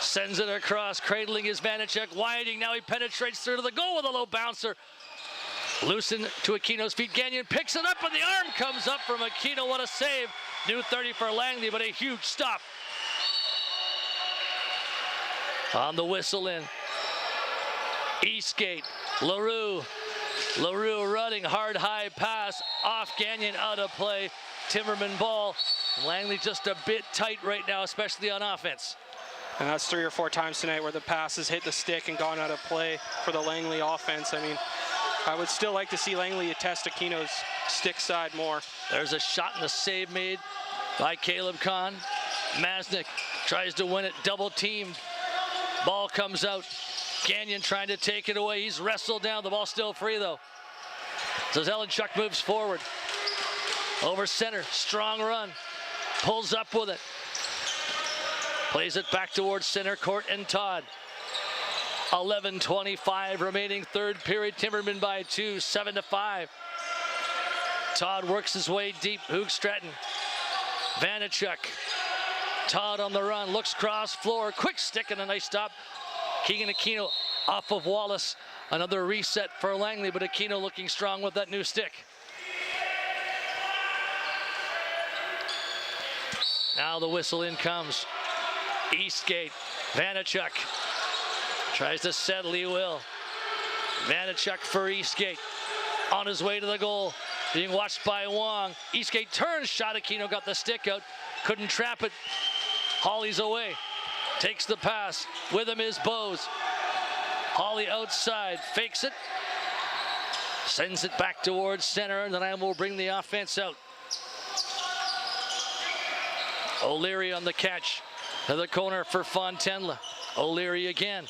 Sends it across, cradling his Vanachuk, winding. Now he penetrates through to the goal with a low bouncer. Loosen to Aquino's feet. Gagnon picks it up, and the arm comes up from Aquino. What a save. New 30 for Langley, but a huge stop. On the whistle in. Eastgate, LaRue. LaRue running, hard high pass off Gagnon, out of play. Timberman ball. Langley just a bit tight right now, especially on offense. And that's 3 or 4 times tonight where the pass has hit the stick and gone out of play for the Langley offense. I mean, I would still like to see Langley test Aquino's stick side more. There's a shot and a save made by Caleb Kahn. Masnick tries to win it, double teamed. Ball comes out. Gagnon trying to take it away. He's wrestled down. The ball still free though. So Zelenchuk moves forward. Over center, strong run. Pulls up with it. Plays it back towards center court and Todd. 11:25 remaining third period. Timbermen by 2, 7-5. Todd works his way deep. Hoog Stratton. Vanachuk. Todd on the run, looks cross floor, quick stick and a nice stop. Keegan Aquino off of Wallace. Another reset for Langley, but Aquino looking strong with that new stick. Now the whistle in comes. Eastgate, Vanachuk tries to settle, he will. Vanachuk for Eastgate, on his way to the goal, being watched by Wong. Eastgate turns, shot, Aquino got the stick out, couldn't trap it. Hawley's away, takes the pass, with him is Bose. Hawley outside, fakes it, sends it back towards center, and then I will bring the offense out. O'Leary on the catch, to the corner for Fontenla. O'Leary again.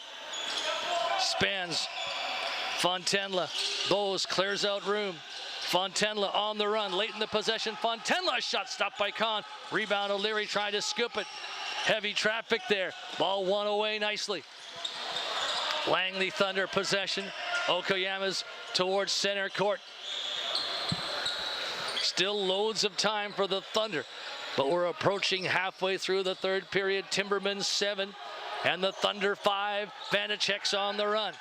Spans. Fontenla. Bose clears out room. Fontenla on the run. Late in the possession. Fontenla shot stopped by Kahn. Rebound O'Leary trying to scoop it. Heavy traffic there. Ball won away nicely. Langley Thunder possession. Okoyama's towards center court. Still loads of time for the Thunder. But we're approaching halfway through the third period. Timbermen 7 and the Thunder 5. Vanachuk's on the run.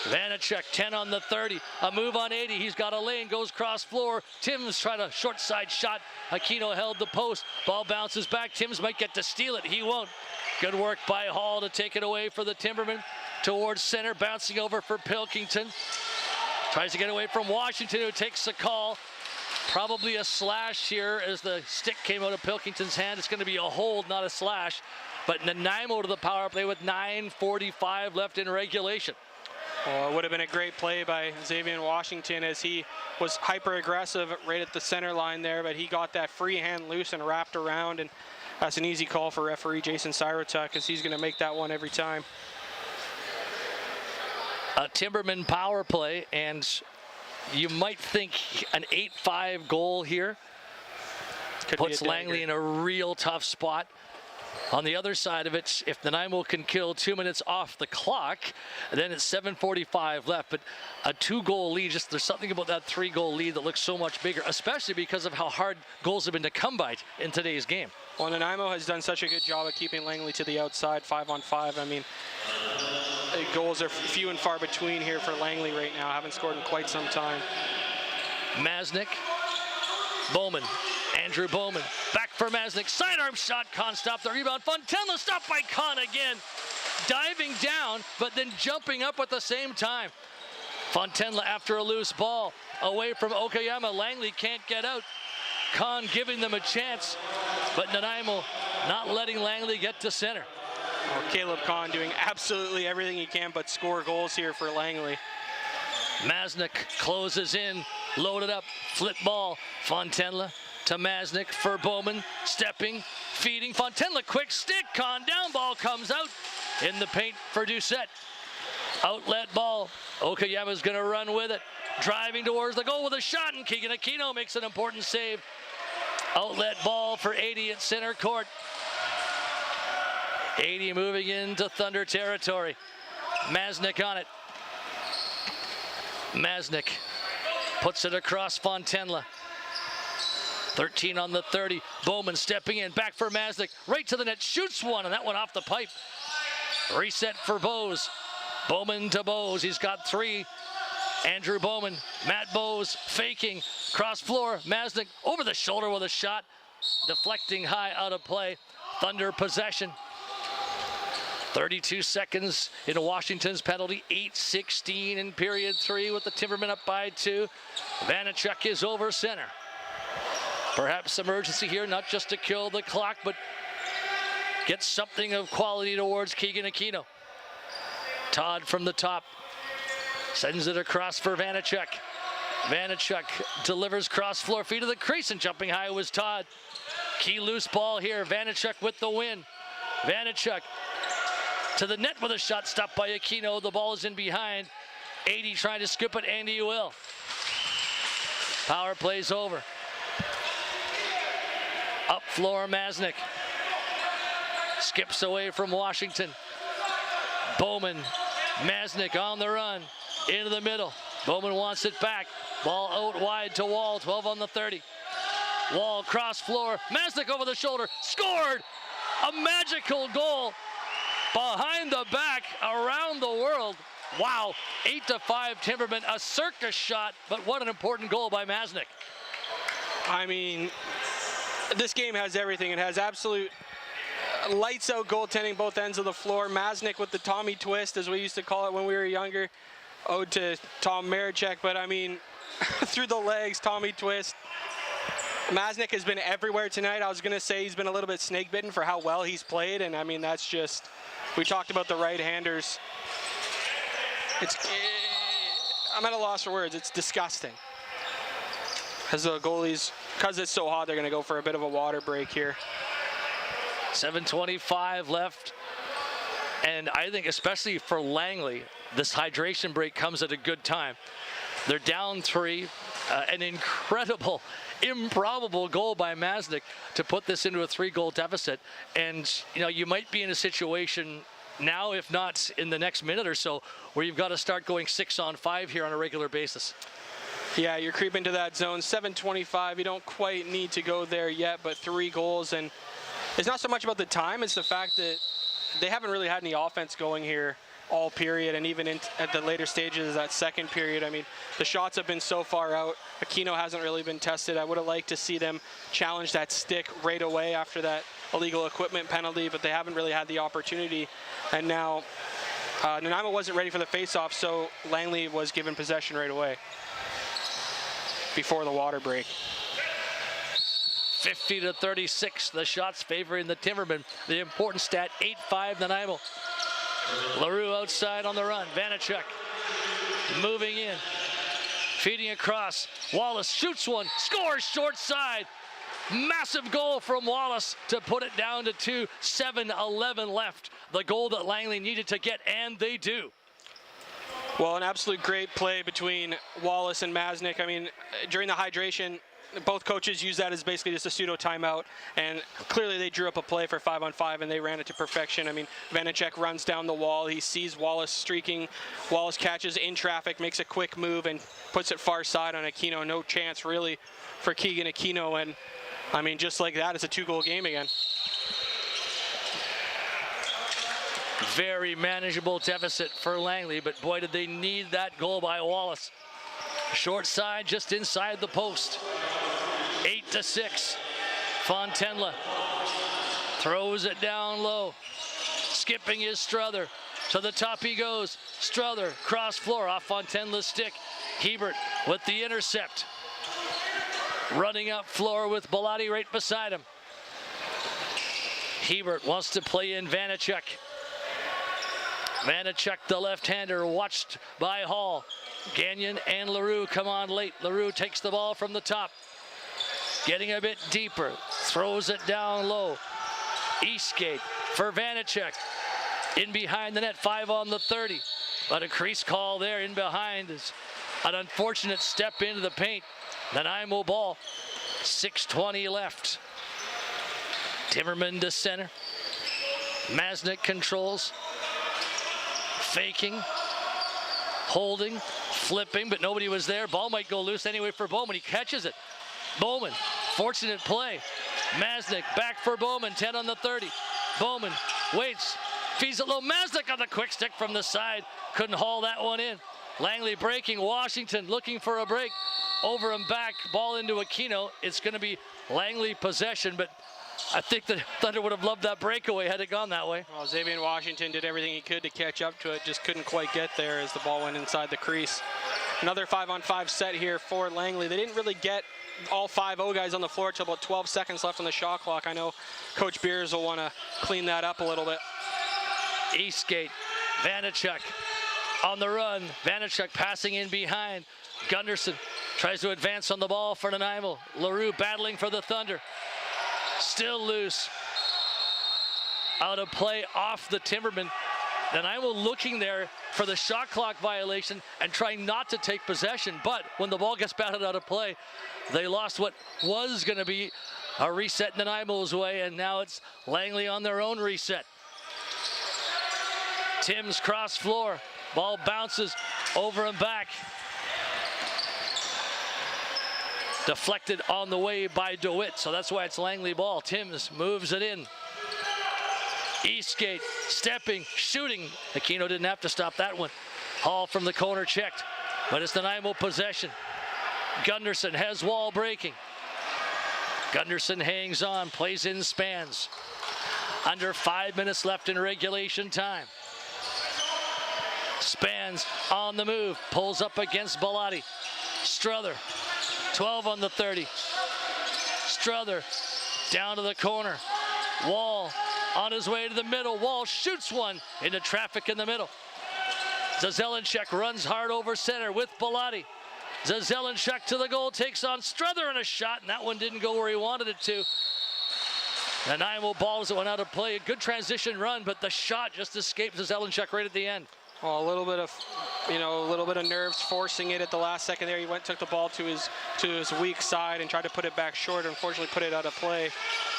Vanachuk 10 on the 30. A move on 80. He's got a lane, goes cross floor. Timms tried a short side shot. Aquino held the post. Ball bounces back. Timms might get to steal it. He won't. Good work by Hall to take it away for the Timbermen. Towards center, bouncing over for Pilkington. Tries to get away from Washington, who takes the call. Probably a slash here as the stick came out of Pilkington's hand. It's going to be a hold, not a slash. But Nanaimo to the power play with 9:45 left in regulation. Well, it would have been a great play by Xavier Washington as he was hyper aggressive right at the center line there, but he got that free hand loose and wrapped around, and that's an easy call for referee Jason Sirotuk because he's going to make that one every time. A Timberman power play, and you might think an 8-5 goal here puts Langley in a real tough spot. On the other side of it, if Nanaimo can kill 2 minutes off the clock, then it's 7:45 left. But a 2-goal lead, just there's something about that 3-goal lead that looks so much bigger, especially because of how hard goals have been to come by in today's game. Well, Nanaimo has done such a good job of keeping Langley to the outside 5-on-5. I mean, goals are few and far between here for Langley right now. Haven't scored in quite some time. Masnick, Bowman, Andrew Bowman, back for Masnick, sidearm shot, Kahn stopped the rebound, Fontenla stopped by Kahn again, diving down, but then jumping up at the same time. Fontenla after a loose ball, away from Okoyama, Langley can't get out. Kahn giving them a chance, but Nanaimo not letting Langley get to center. Well, Caleb Kahn doing absolutely everything he can but score goals here for Langley. Masnick closes in, loaded up, flip ball, Fontenla to Masnick for Bowman, stepping, feeding, Fontenla, quick stick, Kahn down, ball comes out in the paint for Doucette. Outlet ball, Okoyama's gonna run with it, driving towards the goal with a shot, and Keegan Aquino makes an important save. Outlet ball for 80 at center court. 80 moving into Thunder territory. Masnick on it. Masnick puts it across Fontenla. 13 on the 30. Bowman stepping in, back for Masnick, right to the net, shoots one, and that one off the pipe. Reset for Bose. Bowman to Bose, he's got 3. Andrew Bowman, Matt Bose faking, cross floor, Masnick over the shoulder with a shot, deflecting high out of play. Thunder possession. 32 seconds into Washington's penalty, 8:16 in period 3 with the Timbermen up by 2. Vanachuk is over center. Perhaps emergency here, not just to kill the clock, but get something of quality towards Keegan Aquino. Todd from the top sends it across for Vanacek. Vanacek delivers cross floor feed to the crease, and jumping high was Todd. Key loose ball here. Vanacek with the win. Vanacek to the net with a shot stopped by Aquino. The ball is in behind. 80 trying to scoop it. Andy will. Power plays over. Up floor, Masnick. Skips away from Washington. Bowman, Masnick on the run. Into the middle. Bowman wants it back. Ball out wide to Wall. 12 on the 30. Wall cross floor. Masnick over the shoulder. Scored! A magical goal. Behind the back, around the world. Wow, 8-5 Timbermen, a circus shot, but what an important goal by Masnick. I mean, this game has everything. It has absolute lights out goaltending both ends of the floor. Masnick with the Tommy twist, as we used to call it when we were younger. Ode to Tom Maricek, but I mean, through the legs, Tommy twist. Masnick has been everywhere tonight. I was going to say he's been a little bit snake bitten for how well he's played, and I mean, that's just, we talked about the right-handers. I'm at a loss for words. It's disgusting. As the goalies, because it's so hot, they're going to go for a bit of a water break here. 7:25 left. And I think especially for Langley, this hydration break comes at a good time. They're down 3. An incredible, improbable goal by Masnick to put this into a 3-goal deficit. And, you know, you might be in a situation now, if not in the next minute or so, where you've got to start going 6-on-5 here on a regular basis. Yeah, you're creeping to that zone. 7:25, you don't quite need to go there yet, but 3 goals. And it's not so much about the time, it's the fact that they haven't really had any offense going here all period, and even at the later stages of that second period. I mean, the shots have been so far out. Aquino hasn't really been tested. I would have liked to see them challenge that stick right away after that illegal equipment penalty, but they haven't really had the opportunity. And now Nanaimo wasn't ready for the face-off, so Langley was given possession right away before the water break. 50-36, the shots favoring the Timbermen. The important stat, 8-5 Nanaimo. LaRue outside on the run. Vanacek moving in, feeding across. Wallace shoots one, scores short side. Massive goal from Wallace to put it down to 2. 7:11 left. The goal that Langley needed to get, and they do. Well, an absolute great play between Wallace and Masnick. I mean, during the hydration, both coaches used that as basically just a pseudo timeout, and clearly they drew up a play for 5-on-5 and they ran it to perfection. I mean, Vanacek runs down the wall, he sees Wallace streaking, Wallace catches in traffic, makes a quick move and puts it far side on Aquino. No chance really for Keegan Aquino, and I mean, just like that, it's a 2-goal game again. Very manageable deficit for Langley, but boy, did they need that goal by Wallace. Short side, just inside the post. 8-6. Fontenla throws it down low. Skipping is Strother. To the top he goes. Strother, cross floor off Fontenla's stick. Hebert with the intercept. Running up floor with Bellotti right beside him. Hebert wants to play in Vanacek. Vanacek, the left-hander, watched by Hall. Gagnon and LaRue come on late. LaRue takes the ball from the top. Getting a bit deeper. Throws it down low. Eastgate for Vanacek. In behind the net, 5 on the 30. But a crease call there in behind is an unfortunate step into the paint. Nanaimo ball. 6:20 left. Timberman to center. Masnick controls. Faking. Holding. Flipping, but nobody was there. Ball might go loose anyway for Bowman. He catches it. Bowman, fortunate play. Masnick back for Bowman, 10 on the 30. Bowman waits, feeds it low. Masnick on the quick stick from the side. Couldn't haul that one in. Langley breaking. Washington looking for a break. Over and back, ball into Aquino. It's going to be Langley possession, but I think the Thunder would have loved that breakaway had it gone that way. Well, Xavier Washington did everything he could to catch up to it, just couldn't quite get there as the ball went inside the crease. Another 5-on-5 set here for Langley. They didn't really get all 5 O guys on the floor till about 12 seconds left on the shot clock. I know Coach Beers will want to clean that up a little bit. Eastgate, Vanachuk on the run. Vanachuk passing in behind. Gunderson tries to advance on the ball for Nanaimo. LaRue battling for the Thunder. Still loose. Out of play off the Timbermen. Nanaimo looking there for the shot clock violation and trying not to take possession, but when the ball gets batted out of play, they lost what was going to be a reset Nanaimo's way, and now it's Langley on their own reset. Tim's cross floor, ball bounces over and back. Deflected on the way by DeWitt, so that's why it's Langley ball. Timms moves it in. Eastgate stepping, shooting. Aquino didn't have to stop that one. Hall from the corner checked, but it's Nanaimo possession. Gunderson has wall breaking. Gunderson hangs on, plays in spans. Under 5 minutes left in regulation time. Spans on the move, pulls up against Bellotti. Strother, 12 on the 30. Strother down to the corner. Wall on his way to the middle. Wall shoots one into traffic in the middle. Zelenchuk runs hard over center with Bellotti. Zelenchuk to the goal, takes on Strother in a shot, and that one didn't go where he wanted it to. Nanaimo balls that went out of play. A good transition run, but the shot just escaped Zelenchuk right at the end. Well, a little bit of nerves forcing it at the last second there. He took the ball to his weak side and tried to put it back short. Unfortunately, put it out of play.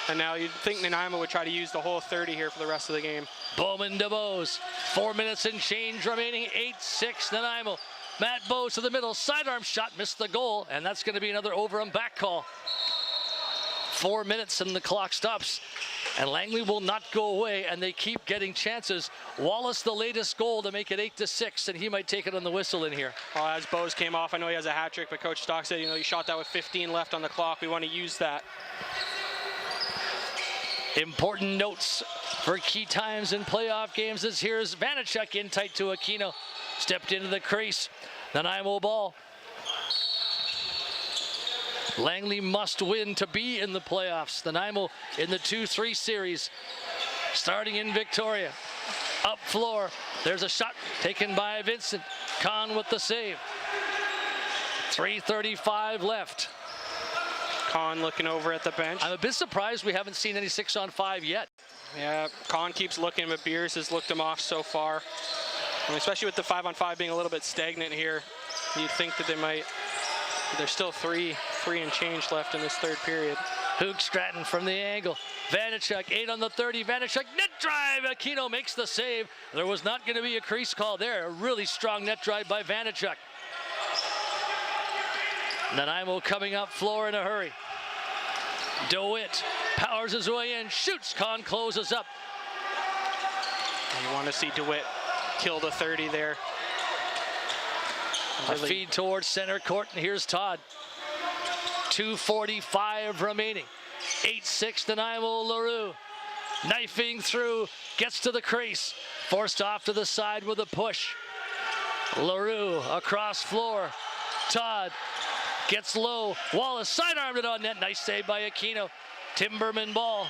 And now you'd think Nanaimo would try to use the whole 30 here for the rest of the game. Bowman to Bose. 4 minutes and change remaining. 8-6 Nanaimo. Matt Bose to the middle. Sidearm shot, missed the goal, and that's going to be another over and back call. 4 minutes and the clock stops. And Langley will not go away, and they keep getting chances. Wallace, the latest goal to make it 8-6, and he might take it on the whistle in here. Well, as Bose came off, I know he has a hat trick, but Coach Stock said, he shot that with 15 left on the clock. We want to use that. Important notes for key times in playoff games is here's Vanachuk in tight to Aquino. Stepped into the crease. Nanaimo ball. Langley must win to be in the playoffs. Nanaimo in the 2-3 series, starting in Victoria. Up floor, there's a shot taken by Vincent. Kahn with the save. 3:35 left. Kahn looking over at the bench. I'm a bit surprised we haven't seen any 6-on-5 yet. Yeah, Kahn keeps looking, but Beers has looked him off so far. Especially with the 5-on-5 being a little bit stagnant here, you'd think that they might. There's still three and change left in this third period. Hook Stratton from the angle. Vanachuk, 8 on the 30. Vanachuk, net drive. Aquino makes the save. There was not going to be a crease call there. A really strong net drive by Vanachuk. Nanaimo coming up floor in a hurry. DeWitt powers his way in, shoots. Kahn closes up. You want to see DeWitt kill the 30 there. A feed towards center court, and here's Todd. 2:45 remaining. 8-6 Nanaimo. LaRue knifing through, gets to the crease, forced off to the side with a push. LaRue across floor. Todd gets low. Wallace sidearmed it on net. Nice save by Aquino. Timberman ball.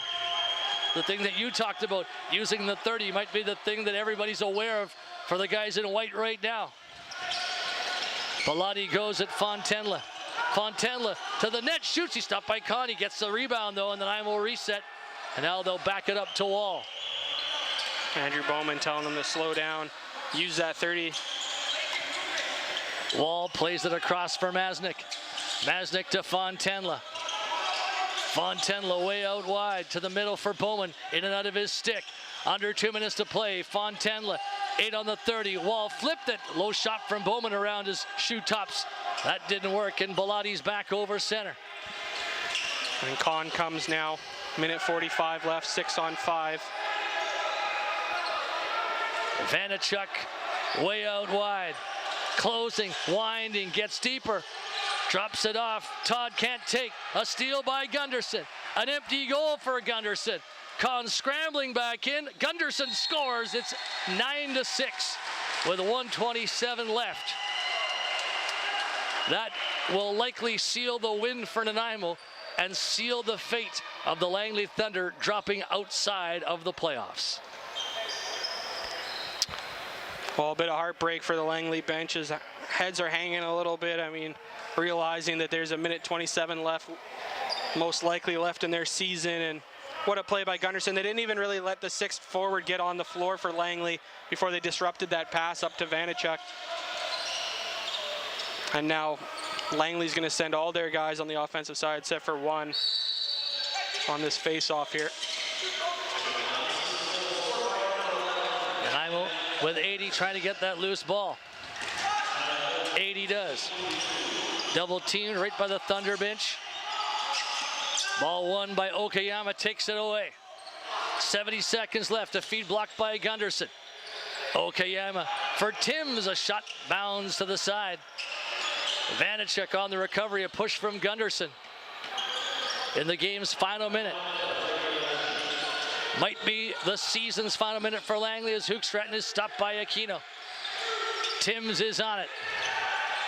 The thing that you talked about, using the 30 might be the thing that everybody's aware of for the guys in white right now. Bellotti goes at Fontenla. Fontenla to the net, shoots. He stopped by Kahn. He gets the rebound though, and then Nanaimo will reset. And now they'll back it up to Wall. Andrew Bowman telling them to slow down, use that 30. Wall plays it across for Masnick. Masnick to Fontenla. Fontenla way out wide to the middle for Bowman. In and out of his stick. Under 2 minutes to play. Fontenla, 8 on the 30. Wall flipped it. Low shot from Bowman around his shoe tops. That didn't work, and Bellotti's back over center. And Kahn comes now. Minute 45 left, 6-on-5. Vanachuk way out wide. Closing, winding, gets deeper. Drops it off. Todd can't take. A steal by Gunderson. An empty goal for Gunderson. Kahn scrambling back in. Gunderson scores. It's 9-6 with 1:27 left. That will likely seal the win for Nanaimo and seal the fate of the Langley Thunder dropping outside of the playoffs. Well, a bit of heartbreak for the Langley benches. Heads are hanging a little bit. I mean, realizing that there's a minute 27 left, most likely left in their season. And what a play by Gunderson. They didn't even really let the sixth forward get on the floor for Langley before they disrupted that pass up to Vanacek. And now Langley's going to send all their guys on the offensive side, except for one on this face-off here. Nanaimo with 80 trying to get that loose ball. 80 does. Double teamed right by the Thunder bench. Ball won by Okayama, takes it away. 70 seconds left, a feed blocked by Gunderson. Okayama for Timms, a shot bounds to the side. Vanacek on the recovery, a push from Gunderson. In the game's final minute. Might be the season's final minute for Langley as Hoogstraten is stopped by Aquino. Timms is on it.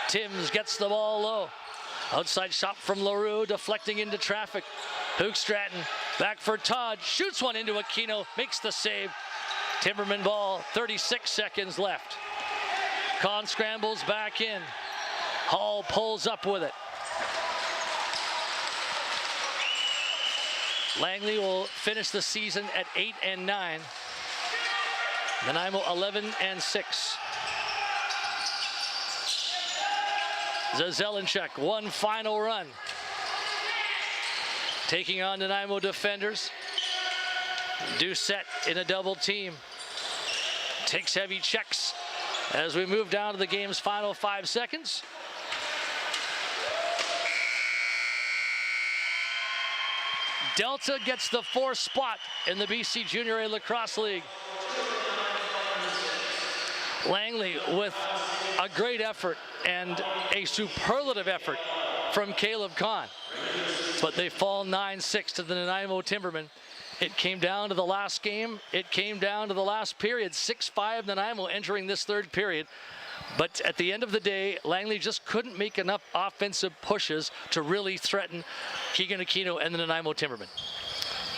Timms gets the ball low. Outside shot from LaRue, deflecting into traffic. Hoogstraten back for Todd, shoots one into Aquino, makes the save. Timberman ball, 36 seconds left. Conn scrambles back in. Hall pulls up with it. Langley will finish the season at 8-9. Nanaimo 11-6. Zelenchuk, one final run. Taking on Nanaimo defenders. Doucette in a double team. Takes heavy checks as we move down to the game's final 5 seconds. Delta gets the 4th spot in the BC Junior A Lacrosse League. Langley with a great effort and a superlative effort from Caleb Conn. But they fall 9-6 to the Nanaimo Timbermen. It came down to the last game. It came down to the last period. 6-5 Nanaimo entering this third period. But at the end of the day, Langley just couldn't make enough offensive pushes to really threaten Keegan Aquino and the Nanaimo Timbermen.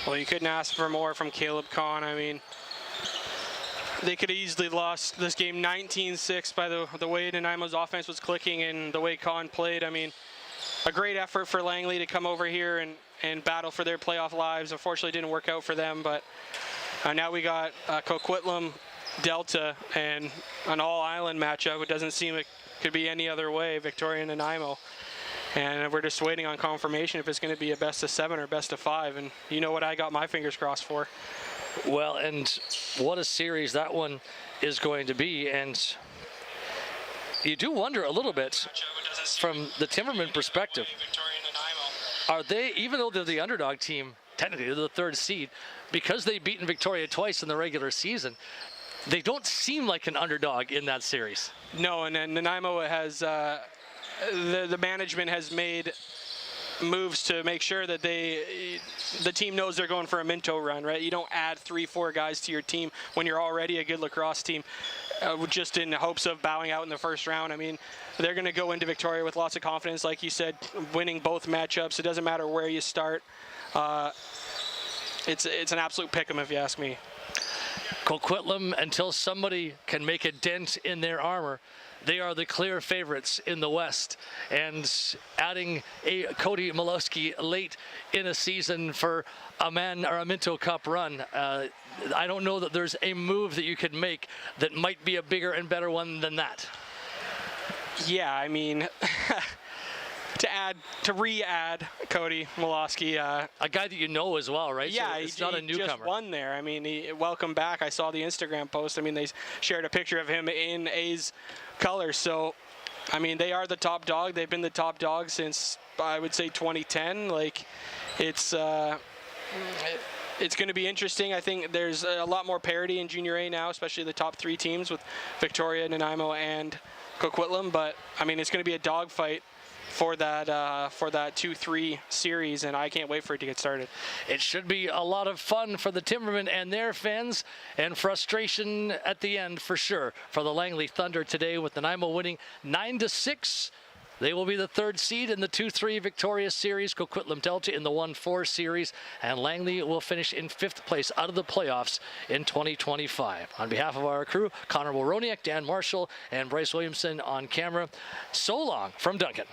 Well, you couldn't ask for more from Caleb Conn. I mean, they could have easily lost this game 19-6 by the way Nanaimo's offense was clicking and the way Conn played. I mean, a great effort for Langley to come over here and battle for their playoff lives. Unfortunately, it didn't work out for them, but now we got Coquitlam, Delta, and an all-island matchup. It doesn't seem it could be any other way, Victoria and Nanaimo. And we're just waiting on confirmation if it's going to be a best-of-7 or best-of-5. And you know what I got my fingers crossed for. Well, and what a series that one is going to be. And you do wonder a little bit from the Timberman perspective. Are they, even though they're the underdog team, technically they're the 3rd seed, because they've beaten Victoria twice in the regular season, they don't seem like an underdog in that series. No, and then Nanaimo has, the management has made moves to make sure that the team knows they're going for a Minto run, right? You don't add 3-4 guys to your team when you're already a good lacrosse team, just in hopes of bowing out in the first round. I mean, they're going to go into Victoria with lots of confidence, like you said, winning both matchups. It doesn't matter where you start. It's an absolute pick 'em if you ask me. Coquitlam, until somebody can make a dent in their armor, they are the clear favorites in the West. And adding a Cody Malowski late in a season for a Minto Cup run, I don't know that there's a move that you could make that might be a bigger and better one than that. Yeah, I mean, to re-add Cody Malowski. A guy that you know as well, right? Yeah, so it's not a newcomer. He just won there. I mean, welcome back. I saw the Instagram post. I mean, they shared a picture of him in A's colors. So, I mean, they are the top dog. They've been the top dog since, I would say, 2010. Like, it's going to be interesting. I think there's a lot more parity in Junior A now, especially the top 3 teams with Victoria, Nanaimo, and Coquitlam. But, I mean, it's going to be a dogfight for that 2-3 series, and I can't wait for it to get started. It should be a lot of fun for the Timbermen and their fans, and frustration at the end for sure for the Langley Thunder today, with Nanaimo winning 9-6 They will be the 3rd seed in the 2-3 victorious series. Coquitlam Delta in the 1-4 series. And Langley will finish in 5th place out of the playoffs in 2025. On behalf of our crew, Connor Woroniak, Dan Marshall, and Bryce Williamson on camera, so long from Duncan.